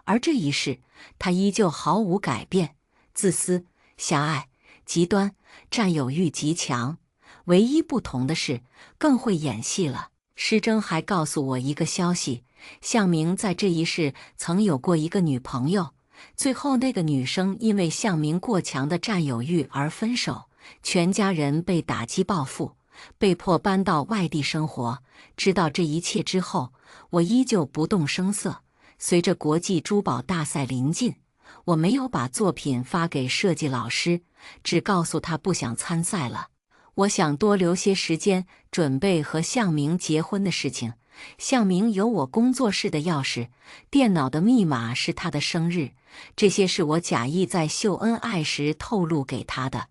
而这一世，他依旧毫无改变，自私、狭隘、极端，占有欲极强。唯一不同的是，更会演戏了。施征还告诉我一个消息，向明在这一世曾有过一个女朋友，最后那个女生因为向明过强的占有欲而分手，全家人被打击报复，被迫搬到外地生活。知道这一切之后，我依旧不动声色。随着国际珠宝大赛临近，我没有把作品发给设计老师，只告诉他不想参赛了。我想多留些时间准备和向明结婚的事情。向明有我工作室的钥匙，电脑的密码是他的生日，这些是我假意在秀恩爱时透露给他的。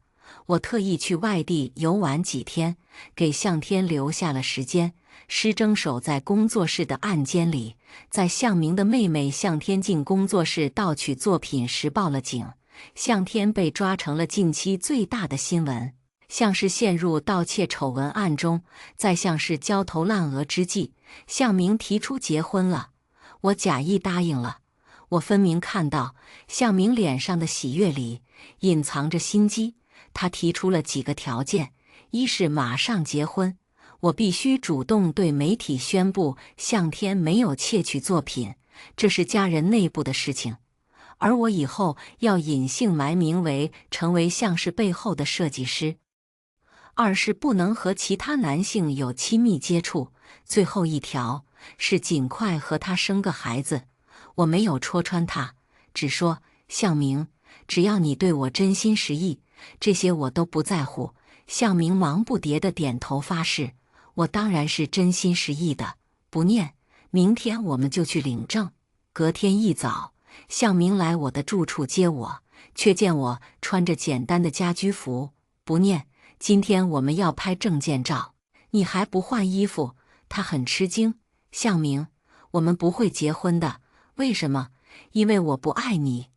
我特意去外地游玩几天，给向天留下了时间。施征守在工作室的暗间里，在向明的妹妹向天进工作室盗取作品时报了警。向天被抓成了近期最大的新闻。向氏陷入盗窃丑闻案中，在向氏焦头烂额之际，向明提出结婚了。我假意答应了。我分明看到向明脸上的喜悦里隐藏着心机。他提出了几个条件：一是马上结婚，我必须主动对媒体宣布向天没有窃取作品，这是家人内部的事情，而我以后要隐姓埋名成为向氏背后的设计师。二是不能和其他男性有亲密接触。最后一条是尽快和他生个孩子。我没有戳穿他，只说向明，只要你对我真心实意，这些我都不在乎。向明忙不迭地点头发誓，我当然是真心实意的。不念，明天我们就去领证。隔天一早，向明来我的住处接我，却见我穿着简单的家居服。不念，今天我们要拍证件照，你还不换衣服？他很吃惊。向明，我们不会结婚的。为什么？因为我不爱你。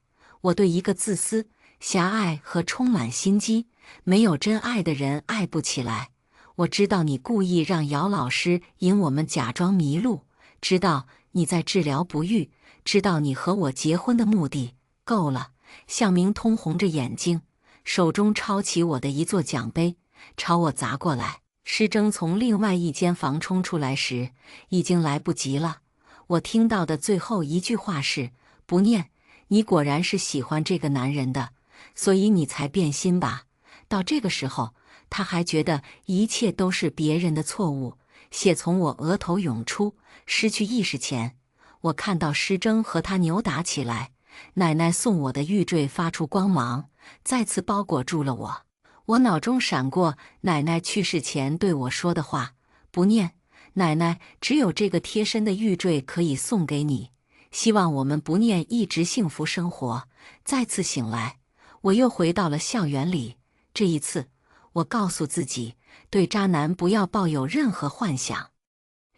我对一个自私、狭隘和充满心机、没有真爱的人爱不起来。我知道你故意让姚老师引我们假装迷路，知道你在治疗不育，知道你和我结婚的目的。够了！向明通红着眼睛，手中抄起我的一座奖杯，朝我砸过来。施征从另外一间房冲出来时，已经来不及了。我听到的最后一句话是：不念，你果然是喜欢这个男人的。所以你才变心吧？到这个时候，他还觉得一切都是别人的错误。血从我额头涌出，失去意识前，我看到施征和他扭打起来。奶奶送我的玉坠发出光芒，再次包裹住了我。我脑中闪过奶奶去世前对我说的话：不念，奶奶，只有这个贴身的玉坠可以送给你，希望我们不念一直幸福生活。再次醒来，我又回到了校园里。这一次，我告诉自己，对渣男不要抱有任何幻想。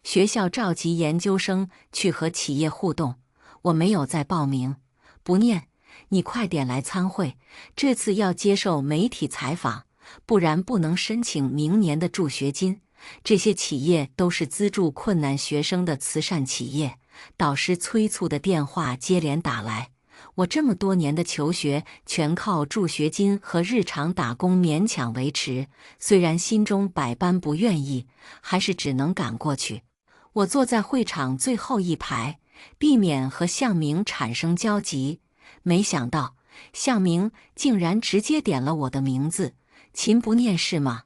学校召集研究生去和企业互动，我没有再报名。不念，你快点来参会，这次要接受媒体采访，不然不能申请明年的助学金。这些企业都是资助困难学生的慈善企业。导师催促的电话接连打来，我这么多年的求学全靠助学金和日常打工勉强维持，虽然心中百般不愿意，还是只能赶过去。我坐在会场最后一排，避免和向明产生交集。没想到向明竟然直接点了我的名字：秦不念是吗？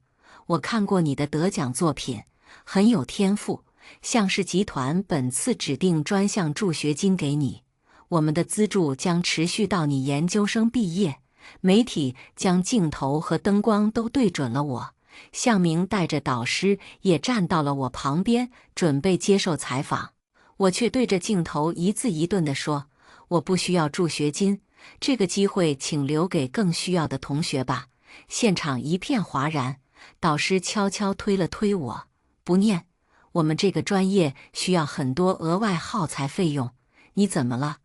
我看过你的得奖作品，很有天赋。向氏集团本次指定专项助学金给你，我们的资助将持续到你研究生毕业。媒体将镜头和灯光都对准了我，向明带着导师也站到了我旁边，准备接受采访。我却对着镜头一字一顿地说：我不需要助学金，这个机会请留给更需要的同学吧。现场一片哗然，导师悄悄推了推我：不念，我们这个专业需要很多额外耗材费用，你怎么了？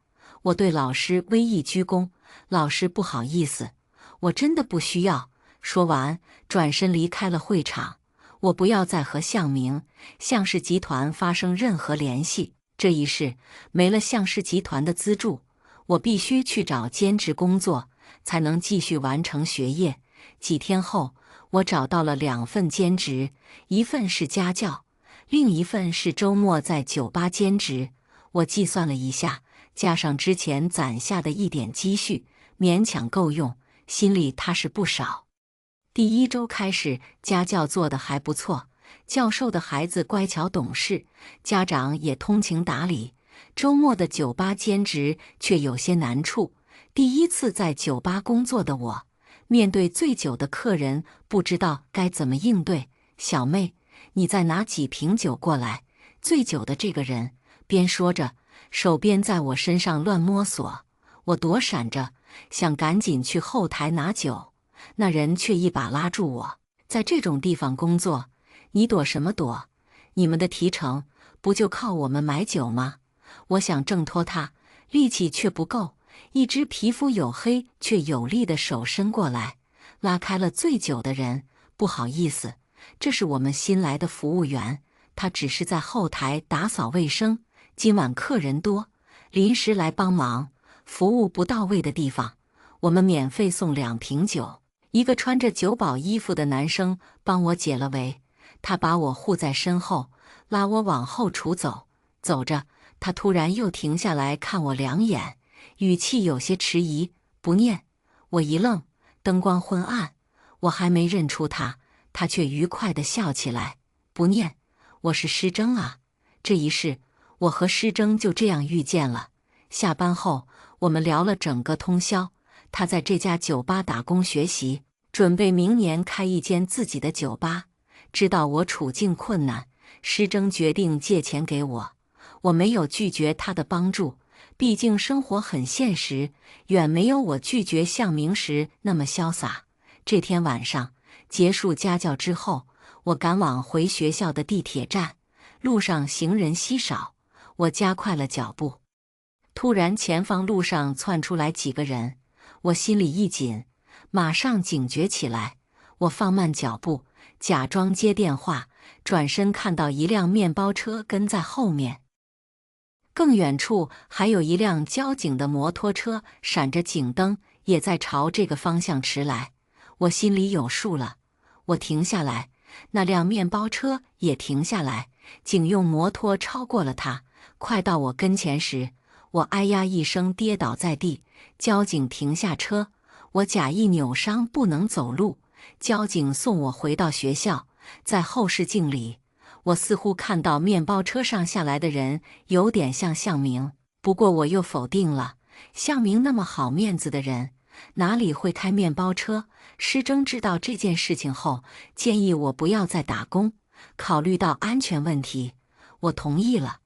我对老师微一鞠躬：老师不好意思，我真的不需要。说完，转身离开了会场。我不要再和向明、向氏集团发生任何联系。这一世没了向氏集团的资助，我必须去找兼职工作，才能继续完成学业。几天后，我找到了2份兼职，一份是家教，另一份是周末在酒吧兼职。我计算了一下，加上之前攒下的一点积蓄，勉强够用，心里踏实不少。第1周开始，家教做得还不错，教授的孩子乖巧懂事，家长也通情达理。周末的酒吧兼职却有些难处。第一次在酒吧工作的我，面对醉酒的客人，不知道该怎么应对。小妹，你再拿几瓶酒过来。醉酒的这个人边说着，手边在我身上乱摸索。我躲闪着，想赶紧去后台拿酒，那人却一把拉住我：在这种地方工作，你躲什么躲？你们的提成不就靠我们买酒吗？我想挣脱他，力气却不够。一只皮肤黝黑却有力的手伸过来，拉开了醉酒的人。不好意思，这是我们新来的服务员，他只是在后台打扫卫生，今晚客人多，临时来帮忙。服务不到位的地方，我们免费送2瓶酒。一个穿着酒保衣服的男生帮我解了围，他把我护在身后，拉我往后处走。走着，他突然又停下来看我2眼，语气有些迟疑：不念。我一愣，灯光昏暗，我还没认出他，他却愉快地笑起来：不念，我是施征啊。这一世，我和施征就这样遇见了。下班后，我们聊了整个通宵。他在这家酒吧打工学习，准备明年开一间自己的酒吧。知道我处境困难，施征决定借钱给我。我没有拒绝他的帮助，毕竟生活很现实，远没有我拒绝向明时那么潇洒。这天晚上结束家教之后，我赶往回学校的地铁站，路上行人稀少，我加快了脚步。突然前方路上窜出来几个人，我心里一紧，马上警觉起来。我放慢脚步，假装接电话，转身看到一辆面包车跟在后面。更远处还有一辆交警的摩托车，闪着警灯，也在朝这个方向驰来。我心里有数了，我停下来，那辆面包车也停下来，警用摩托超过了他。快到我跟前时，我哎呀一声跌倒在地，交警停下车，我假意扭伤不能走路，交警送我回到学校。在后视镜里，我似乎看到面包车上下来的人有点像向明，不过我又否定了。向明那么好面子的人，哪里会开面包车？施征知道这件事情后，建议我不要再打工，考虑到安全问题，我同意了。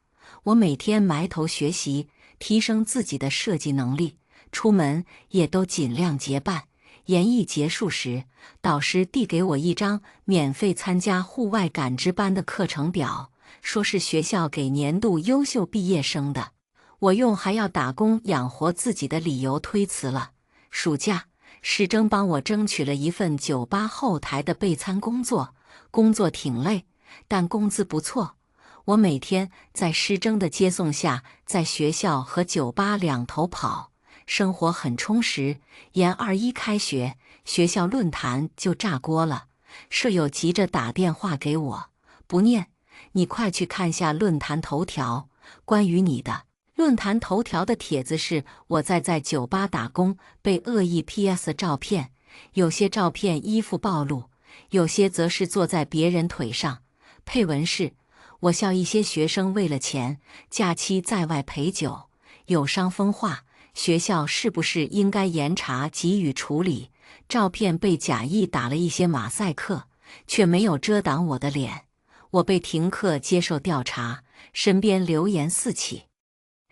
我每天埋头学习，提升自己的设计能力，出门也都尽量结伴。研艺结束时，导师递给我一张免费参加户外感知班的课程表，说是学校给年度优秀毕业生的。我用还要打工养活自己的理由推辞了。暑假，施征帮我争取了一份酒吧后台的备餐工作，工作挺累，但工资不错。我每天在施征的接送下，在学校和酒吧两头跑，生活很充实。研21开学，学校论坛就炸锅了，舍友急着打电话给我：“不念，你快去看下论坛头条，关于你的。”论坛头条的帖子是我在酒吧打工被恶意 PS 的照片，有些照片衣服暴露，有些则是坐在别人腿上。配文是：“我校一些学生为了钱，假期在外陪酒，有伤风化，学校是不是应该严查给予处理？”照片被假意打了一些马赛克，却没有遮挡我的脸。我被停课接受调查，身边流言四起。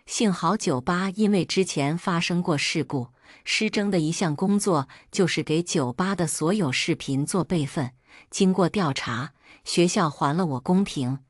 幸好酒吧因为之前发生过事故，施征的一项工作就是给酒吧的所有视频做备份。经过调查，学校还了我公平。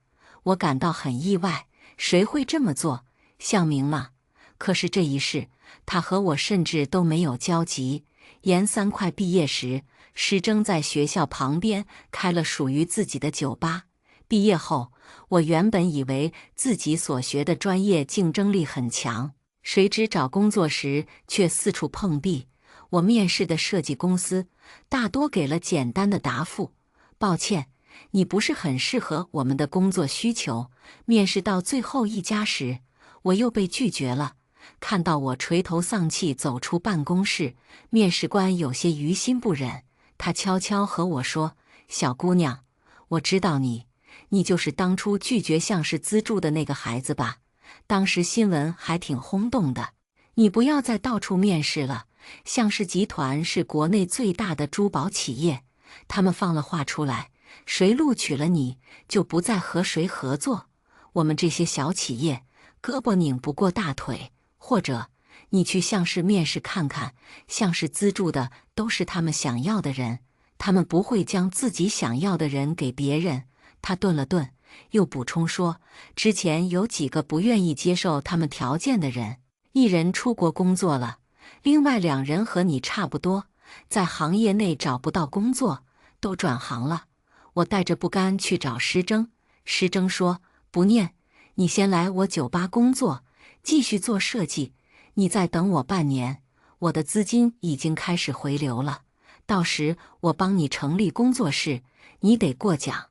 我感到很意外，谁会这么做？向明吗？可是这一事，他和我甚至都没有交集。研3快毕业时，施征在学校旁边开了属于自己的酒吧。毕业后，我原本以为自己所学的专业竞争力很强，谁知找工作时却四处碰壁。我面试的设计公司大多给了简单的答复：“抱歉，你不是很适合我们的工作需求。”面试到最后一家时，我又被拒绝了。看到我垂头丧气走出办公室，面试官有些于心不忍，他悄悄和我说：“小姑娘，我知道你就是当初拒绝像是资助的那个孩子吧？当时新闻还挺轰动的。你不要再到处面试了。像是集团是国内最大的珠宝企业，他们放了话出来，谁录取了你，就不再和谁合作。我们这些小企业，胳膊拧不过大腿。或者你去像是面试看看，像是资助的都是他们想要的人，他们不会将自己想要的人给别人。”他顿了顿，又补充说：“之前有几个不愿意接受他们条件的人，一人出国工作了，另外2人和你差不多，在行业内找不到工作，都转行了。”我带着不甘去找施征，施征说：“不念，你先来我酒吧工作，继续做设计，你再等我半年，我的资金已经开始回流了，到时我帮你成立工作室，你得过奖。”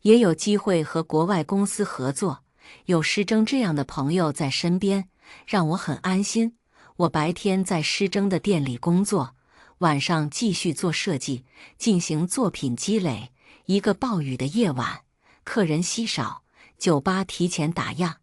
也有机会和国外公司合作，有施征这样的朋友在身边，让我很安心。我白天在施征的店里工作，晚上继续做设计，进行作品积累。一个暴雨的夜晚，客人稀少，酒吧提前打烊，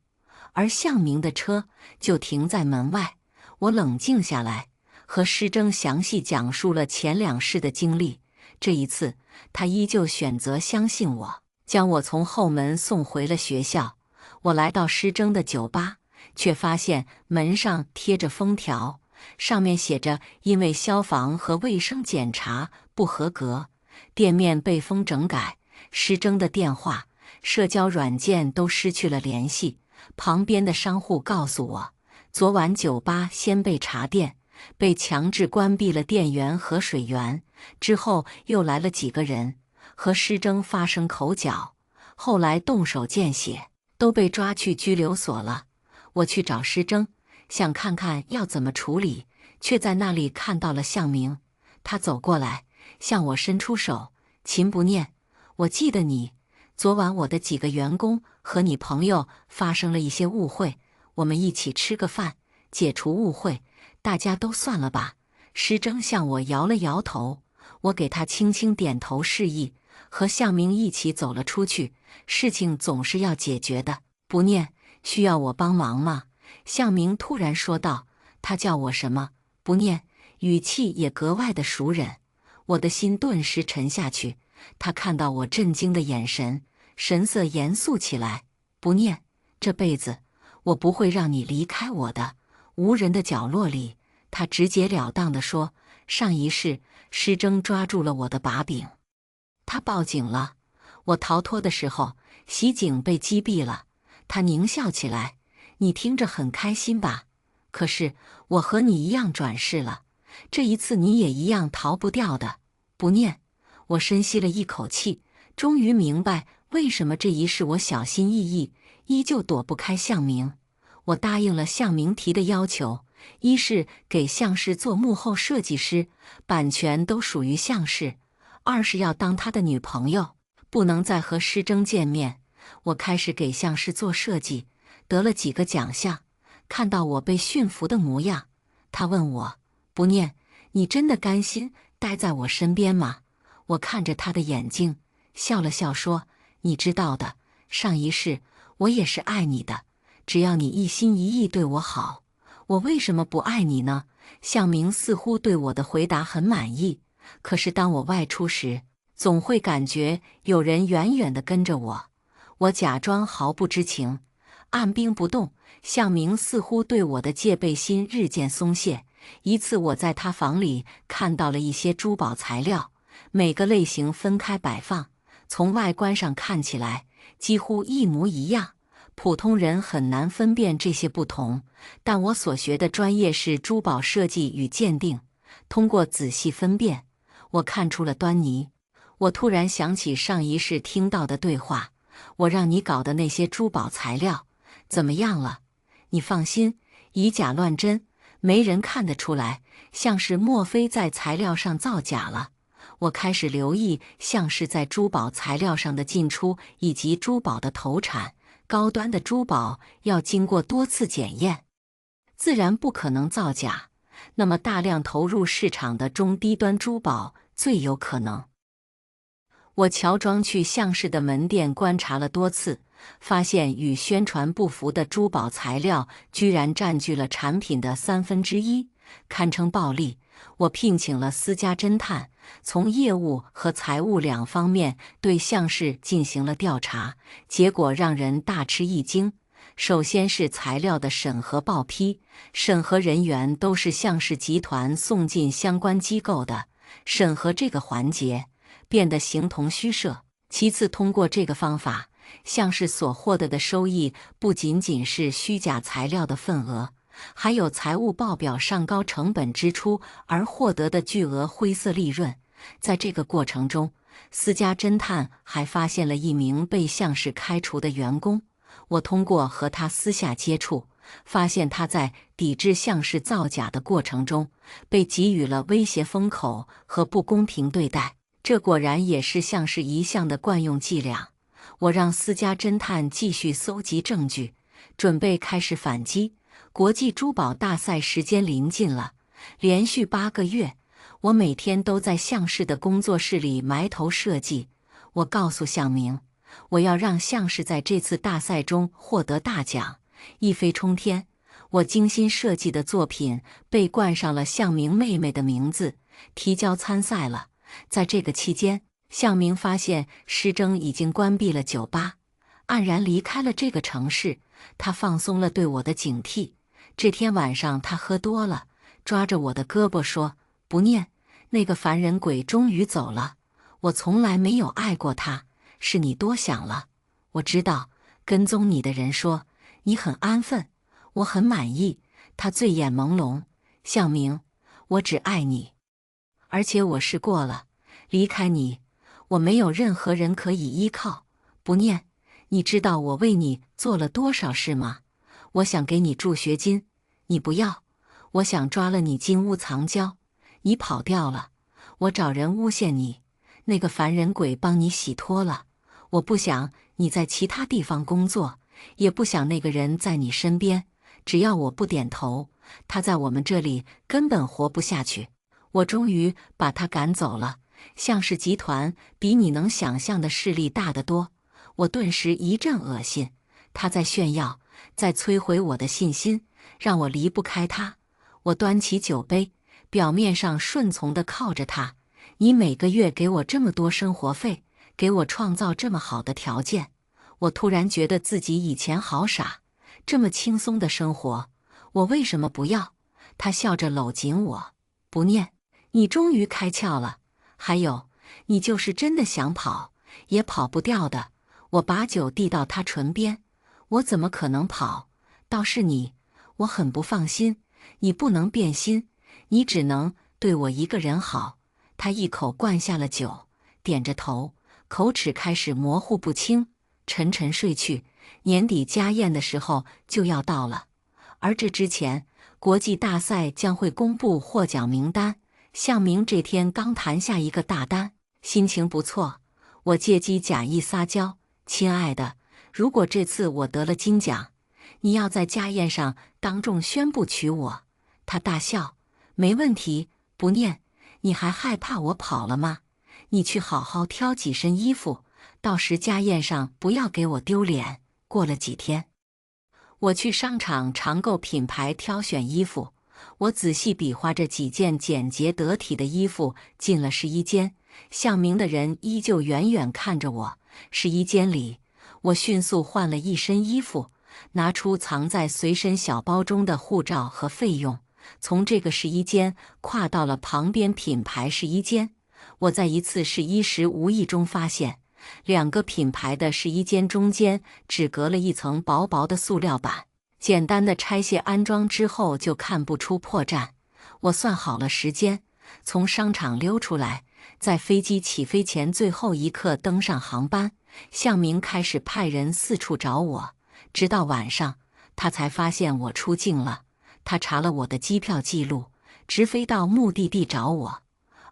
而向明的车就停在门外。我冷静下来，和施征详细讲述了前2世的经历。这一次，他依旧选择相信我，将我从后门送回了学校。我来到施征的酒吧，却发现门上贴着封条，上面写着因为消防和卫生检查不合格，店面被封整改，施征的电话、社交软件都失去了联系。旁边的商户告诉我，昨晚酒吧先被查店，被强制关闭了电源和水源，之后又来了几个人，和施征发生口角，后来动手见血，都被抓去拘留所了。我去找施征，想看看要怎么处理，却在那里看到了向明。他走过来，向我伸出手：“秦不念，我记得你。昨晚我的几个员工和你朋友发生了一些误会，我们一起吃个饭，解除误会，大家都算了吧。”施征向我摇了摇头，我给他轻轻点头示意，和向明一起走了出去。事情总是要解决的。不念，需要我帮忙吗？向明突然说道。他叫我什么？不念，语气也格外的熟稔。我的心顿时沉下去。他看到我震惊的眼神，神色严肃起来。不念，这辈子我不会让你离开我的。无人的角落里，他直截了当地说。上一世，施征抓住了我的把柄，他报警了。我逃脱的时候，袭警被击毙了。他狞笑起来。你听着很开心吧？可是我和你一样转世了，这一次你也一样逃不掉的。不念，我深吸了一口气，终于明白为什么这一世我小心翼翼，依旧躲不开向明。我答应了向明提的要求，一是给向氏做幕后设计师，版权都属于向氏；二是要当他的女朋友，不能再和施征见面。我开始给向氏做设计，得了几个奖项。看到我被驯服的模样，他问我：不念，你真的甘心待在我身边吗？我看着他的眼睛，笑了笑说：你知道的，上一世我也是爱你的，只要你一心一意对我好，我为什么不爱你呢？向明似乎对我的回答很满意，可是当我外出时，总会感觉有人远远地跟着我。我假装毫不知情，按兵不动。向明似乎对我的戒备心日渐松懈。一次我在他房里看到了一些珠宝材料，每个类型分开摆放，从外观上看起来几乎一模一样，普通人很难分辨这些不同。但我所学的专业是珠宝设计与鉴定，通过仔细分辨，我看出了端倪。我突然想起上一世听到的对话，我让你搞的那些珠宝材料怎么样了？你放心，以假乱真，没人看得出来，像是莫非在材料上造假了。我开始留意像是在珠宝材料上的进出以及珠宝的投产。高端的珠宝要经过多次检验，自然不可能造假。那么大量投入市场的中低端珠宝最有可能。我乔装去像氏的门店观察了多次，发现与宣传不符的珠宝材料居然占据了产品的1/3，堪称暴利。我聘请了私家侦探，从业务和财务两方面对像氏进行了调查，结果让人大吃一惊。首先是材料的审核报批，审核人员都是像氏集团送进相关机构的，审核这个环节变得形同虚设。其次，通过这个方法，像是所获得的收益不仅仅是虚假材料的份额，还有财务报表上高成本支出而获得的巨额灰色利润。在这个过程中，私家侦探还发现了一名被像是开除的员工。我通过和他私下接触，发现他在抵制像是造假的过程中，被给予了威胁封口和不公平对待。这果然也是像是一项的惯用伎俩。我让私家侦探继续搜集证据，准备开始反击。国际珠宝大赛时间临近了，连续8个月，我每天都在像氏的工作室里埋头设计。我告诉向明，我要让像氏在这次大赛中获得大奖，一飞冲天。我精心设计的作品被冠上了向明妹妹的名字，提交参赛了。在这个期间，向明发现施征已经关闭了酒吧，黯然离开了这个城市。他放松了对我的警惕。这天晚上他喝多了，抓着我的胳膊说：不念，那个烦人鬼终于走了，我从来没有爱过他，是你多想了。我知道跟踪你的人说你很安分，我很满意。他醉眼朦胧，向明，我只爱你，而且我试过了，离开你，我没有任何人可以依靠。不念，你知道我为你做了多少事吗？我想给你助学金，你不要；我想抓了你金屋藏娇，你跑掉了；我找人诬陷你，那个烦人鬼帮你洗脱了。我不想你在其他地方工作，也不想那个人在你身边。只要我不点头，他在我们这里根本活不下去。我终于把他赶走了。向氏集团比你能想象的势力大得多，我顿时一阵恶心。他在炫耀，在摧毁我的信心，让我离不开他。我端起酒杯，表面上顺从地靠着他。你每个月给我这么多生活费，给我创造这么好的条件，我突然觉得自己以前好傻，这么轻松的生活，我为什么不要？他笑着搂紧我，不念，你终于开窍了。还有，你就是真的想跑，也跑不掉的。我把酒递到他唇边，我怎么可能跑？倒是你，我很不放心。你不能变心，你只能对我一个人好。他一口灌下了酒，点着头，口齿开始模糊不清，沉沉睡去。年底家宴的时候就要到了，而这之前，国际大赛将会公布获奖名单。向明这天刚谈下一个大单，心情不错。我借机假意撒娇：“亲爱的，如果这次我得了金奖，你要在家宴上当众宣布娶我。”他大笑：“没问题，不念。你还害怕我跑了吗？你去好好挑几身衣服，到时家宴上不要给我丢脸。”过了几天，我去商场常购品牌挑选衣服。我仔细比划着几件简洁得体的衣服，进了试衣间。向明的人依旧远远看着我。试衣间里，我迅速换了一身衣服，拿出藏在随身小包中的护照和费用，从这个试衣间跨到了旁边品牌试衣间。我在一次试衣时无意中发现，两个品牌的试衣间中间只隔了一层薄薄的塑料板。简单的拆卸安装之后就看不出破绽。我算好了时间，从商场溜出来，在飞机起飞前最后一刻登上航班。向明开始派人四处找我，直到晚上，他才发现我出境了。他查了我的机票记录，直飞到目的地找我，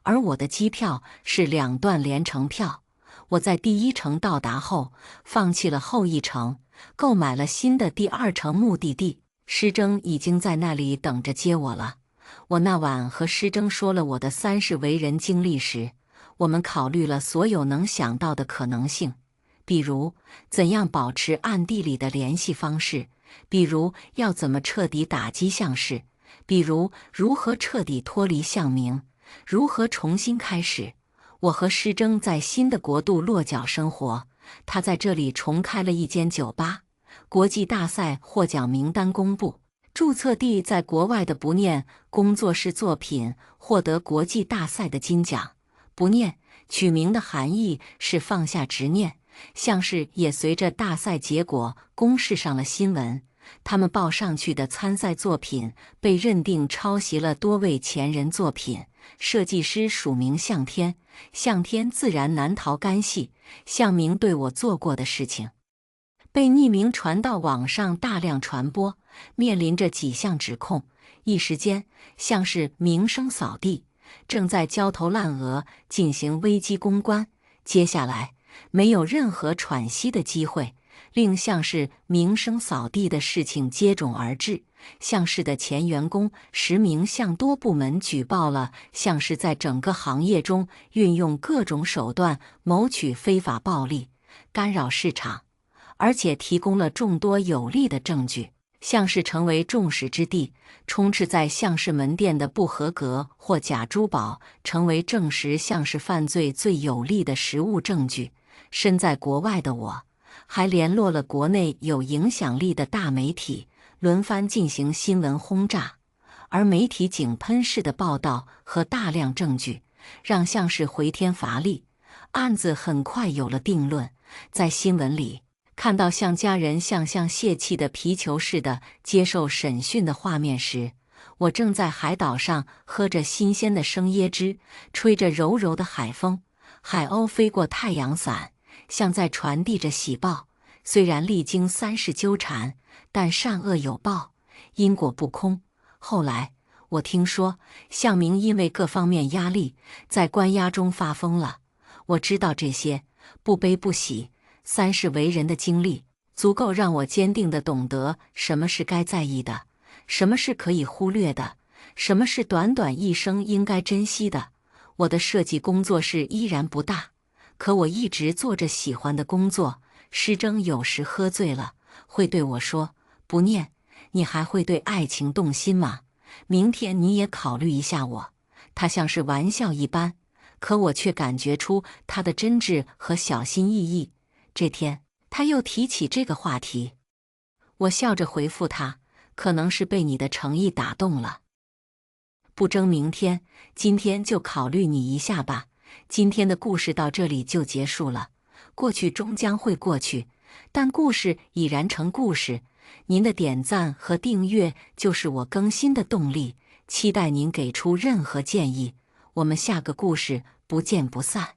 而我的机票是2段连程票。我在第1程到达后，放弃了后1程，购买了新的第2程目的地。施征已经在那里等着接我了。我那晚和施征说了我的3世为人经历时，我们考虑了所有能想到的可能性，比如怎样保持暗地里的联系方式，比如要怎么彻底打击向氏，比如如何彻底脱离向明，如何重新开始。我和施征在新的国度落脚生活，他在这里重开了一间酒吧。国际大赛获奖名单公布，注册地在国外的不念工作室作品获得国际大赛的金奖。不念取名的含义是放下执念，向氏也随着大赛结果公示上了新闻。他们报上去的参赛作品被认定抄袭了多位前人作品，设计师署名向天，向天自然难逃干系。向明对我做过的事情被匿名传到网上，大量传播，面临着几项指控，一时间向氏名声扫地，正在焦头烂额进行危机公关。接下来没有任何喘息的机会，令向氏名声扫地的事情接踵而至。向氏的前员工实名向多部门举报了向氏在整个行业中运用各种手段谋取非法暴利，干扰市场，而且提供了众多有力的证据。向氏成为众矢之的，充斥在向氏门店的不合格或假珠宝成为证实向氏犯罪最有力的实物证据。身在国外的我还联络了国内有影响力的大媒体，轮番进行新闻轰炸，而媒体井喷式的报道和大量证据让向氏回天乏力，案子很快有了定论。在新闻里看到向家人像泄气的皮球似的接受审讯的画面时，我正在海岛上喝着新鲜的生椰汁，吹着柔柔的海风，海鸥飞过太阳伞，像在传递着喜报。虽然历经3世纠缠，但善恶有报，因果不空。后来我听说向明因为各方面压力，在关押中发疯了。我知道这些，不悲不喜，3世为人的经历足够让我坚定地懂得什么是该在意的，什么是可以忽略的，什么是短短一生应该珍惜的？我的设计工作室依然不大，可我一直做着喜欢的工作。施征有时喝醉了，会对我说：“不念，你还会对爱情动心吗？明天你也考虑一下我。”他像是玩笑一般，可我却感觉出他的真挚和小心翼翼。这天，他又提起这个话题，我笑着回复他：“可能是被你的诚意打动了。不争明天，今天就考虑你一下吧。”今天的故事到这里就结束了。过去终将会过去，但故事已然成故事。您的点赞和订阅就是我更新的动力，期待您给出任何建议。我们下个故事不见不散。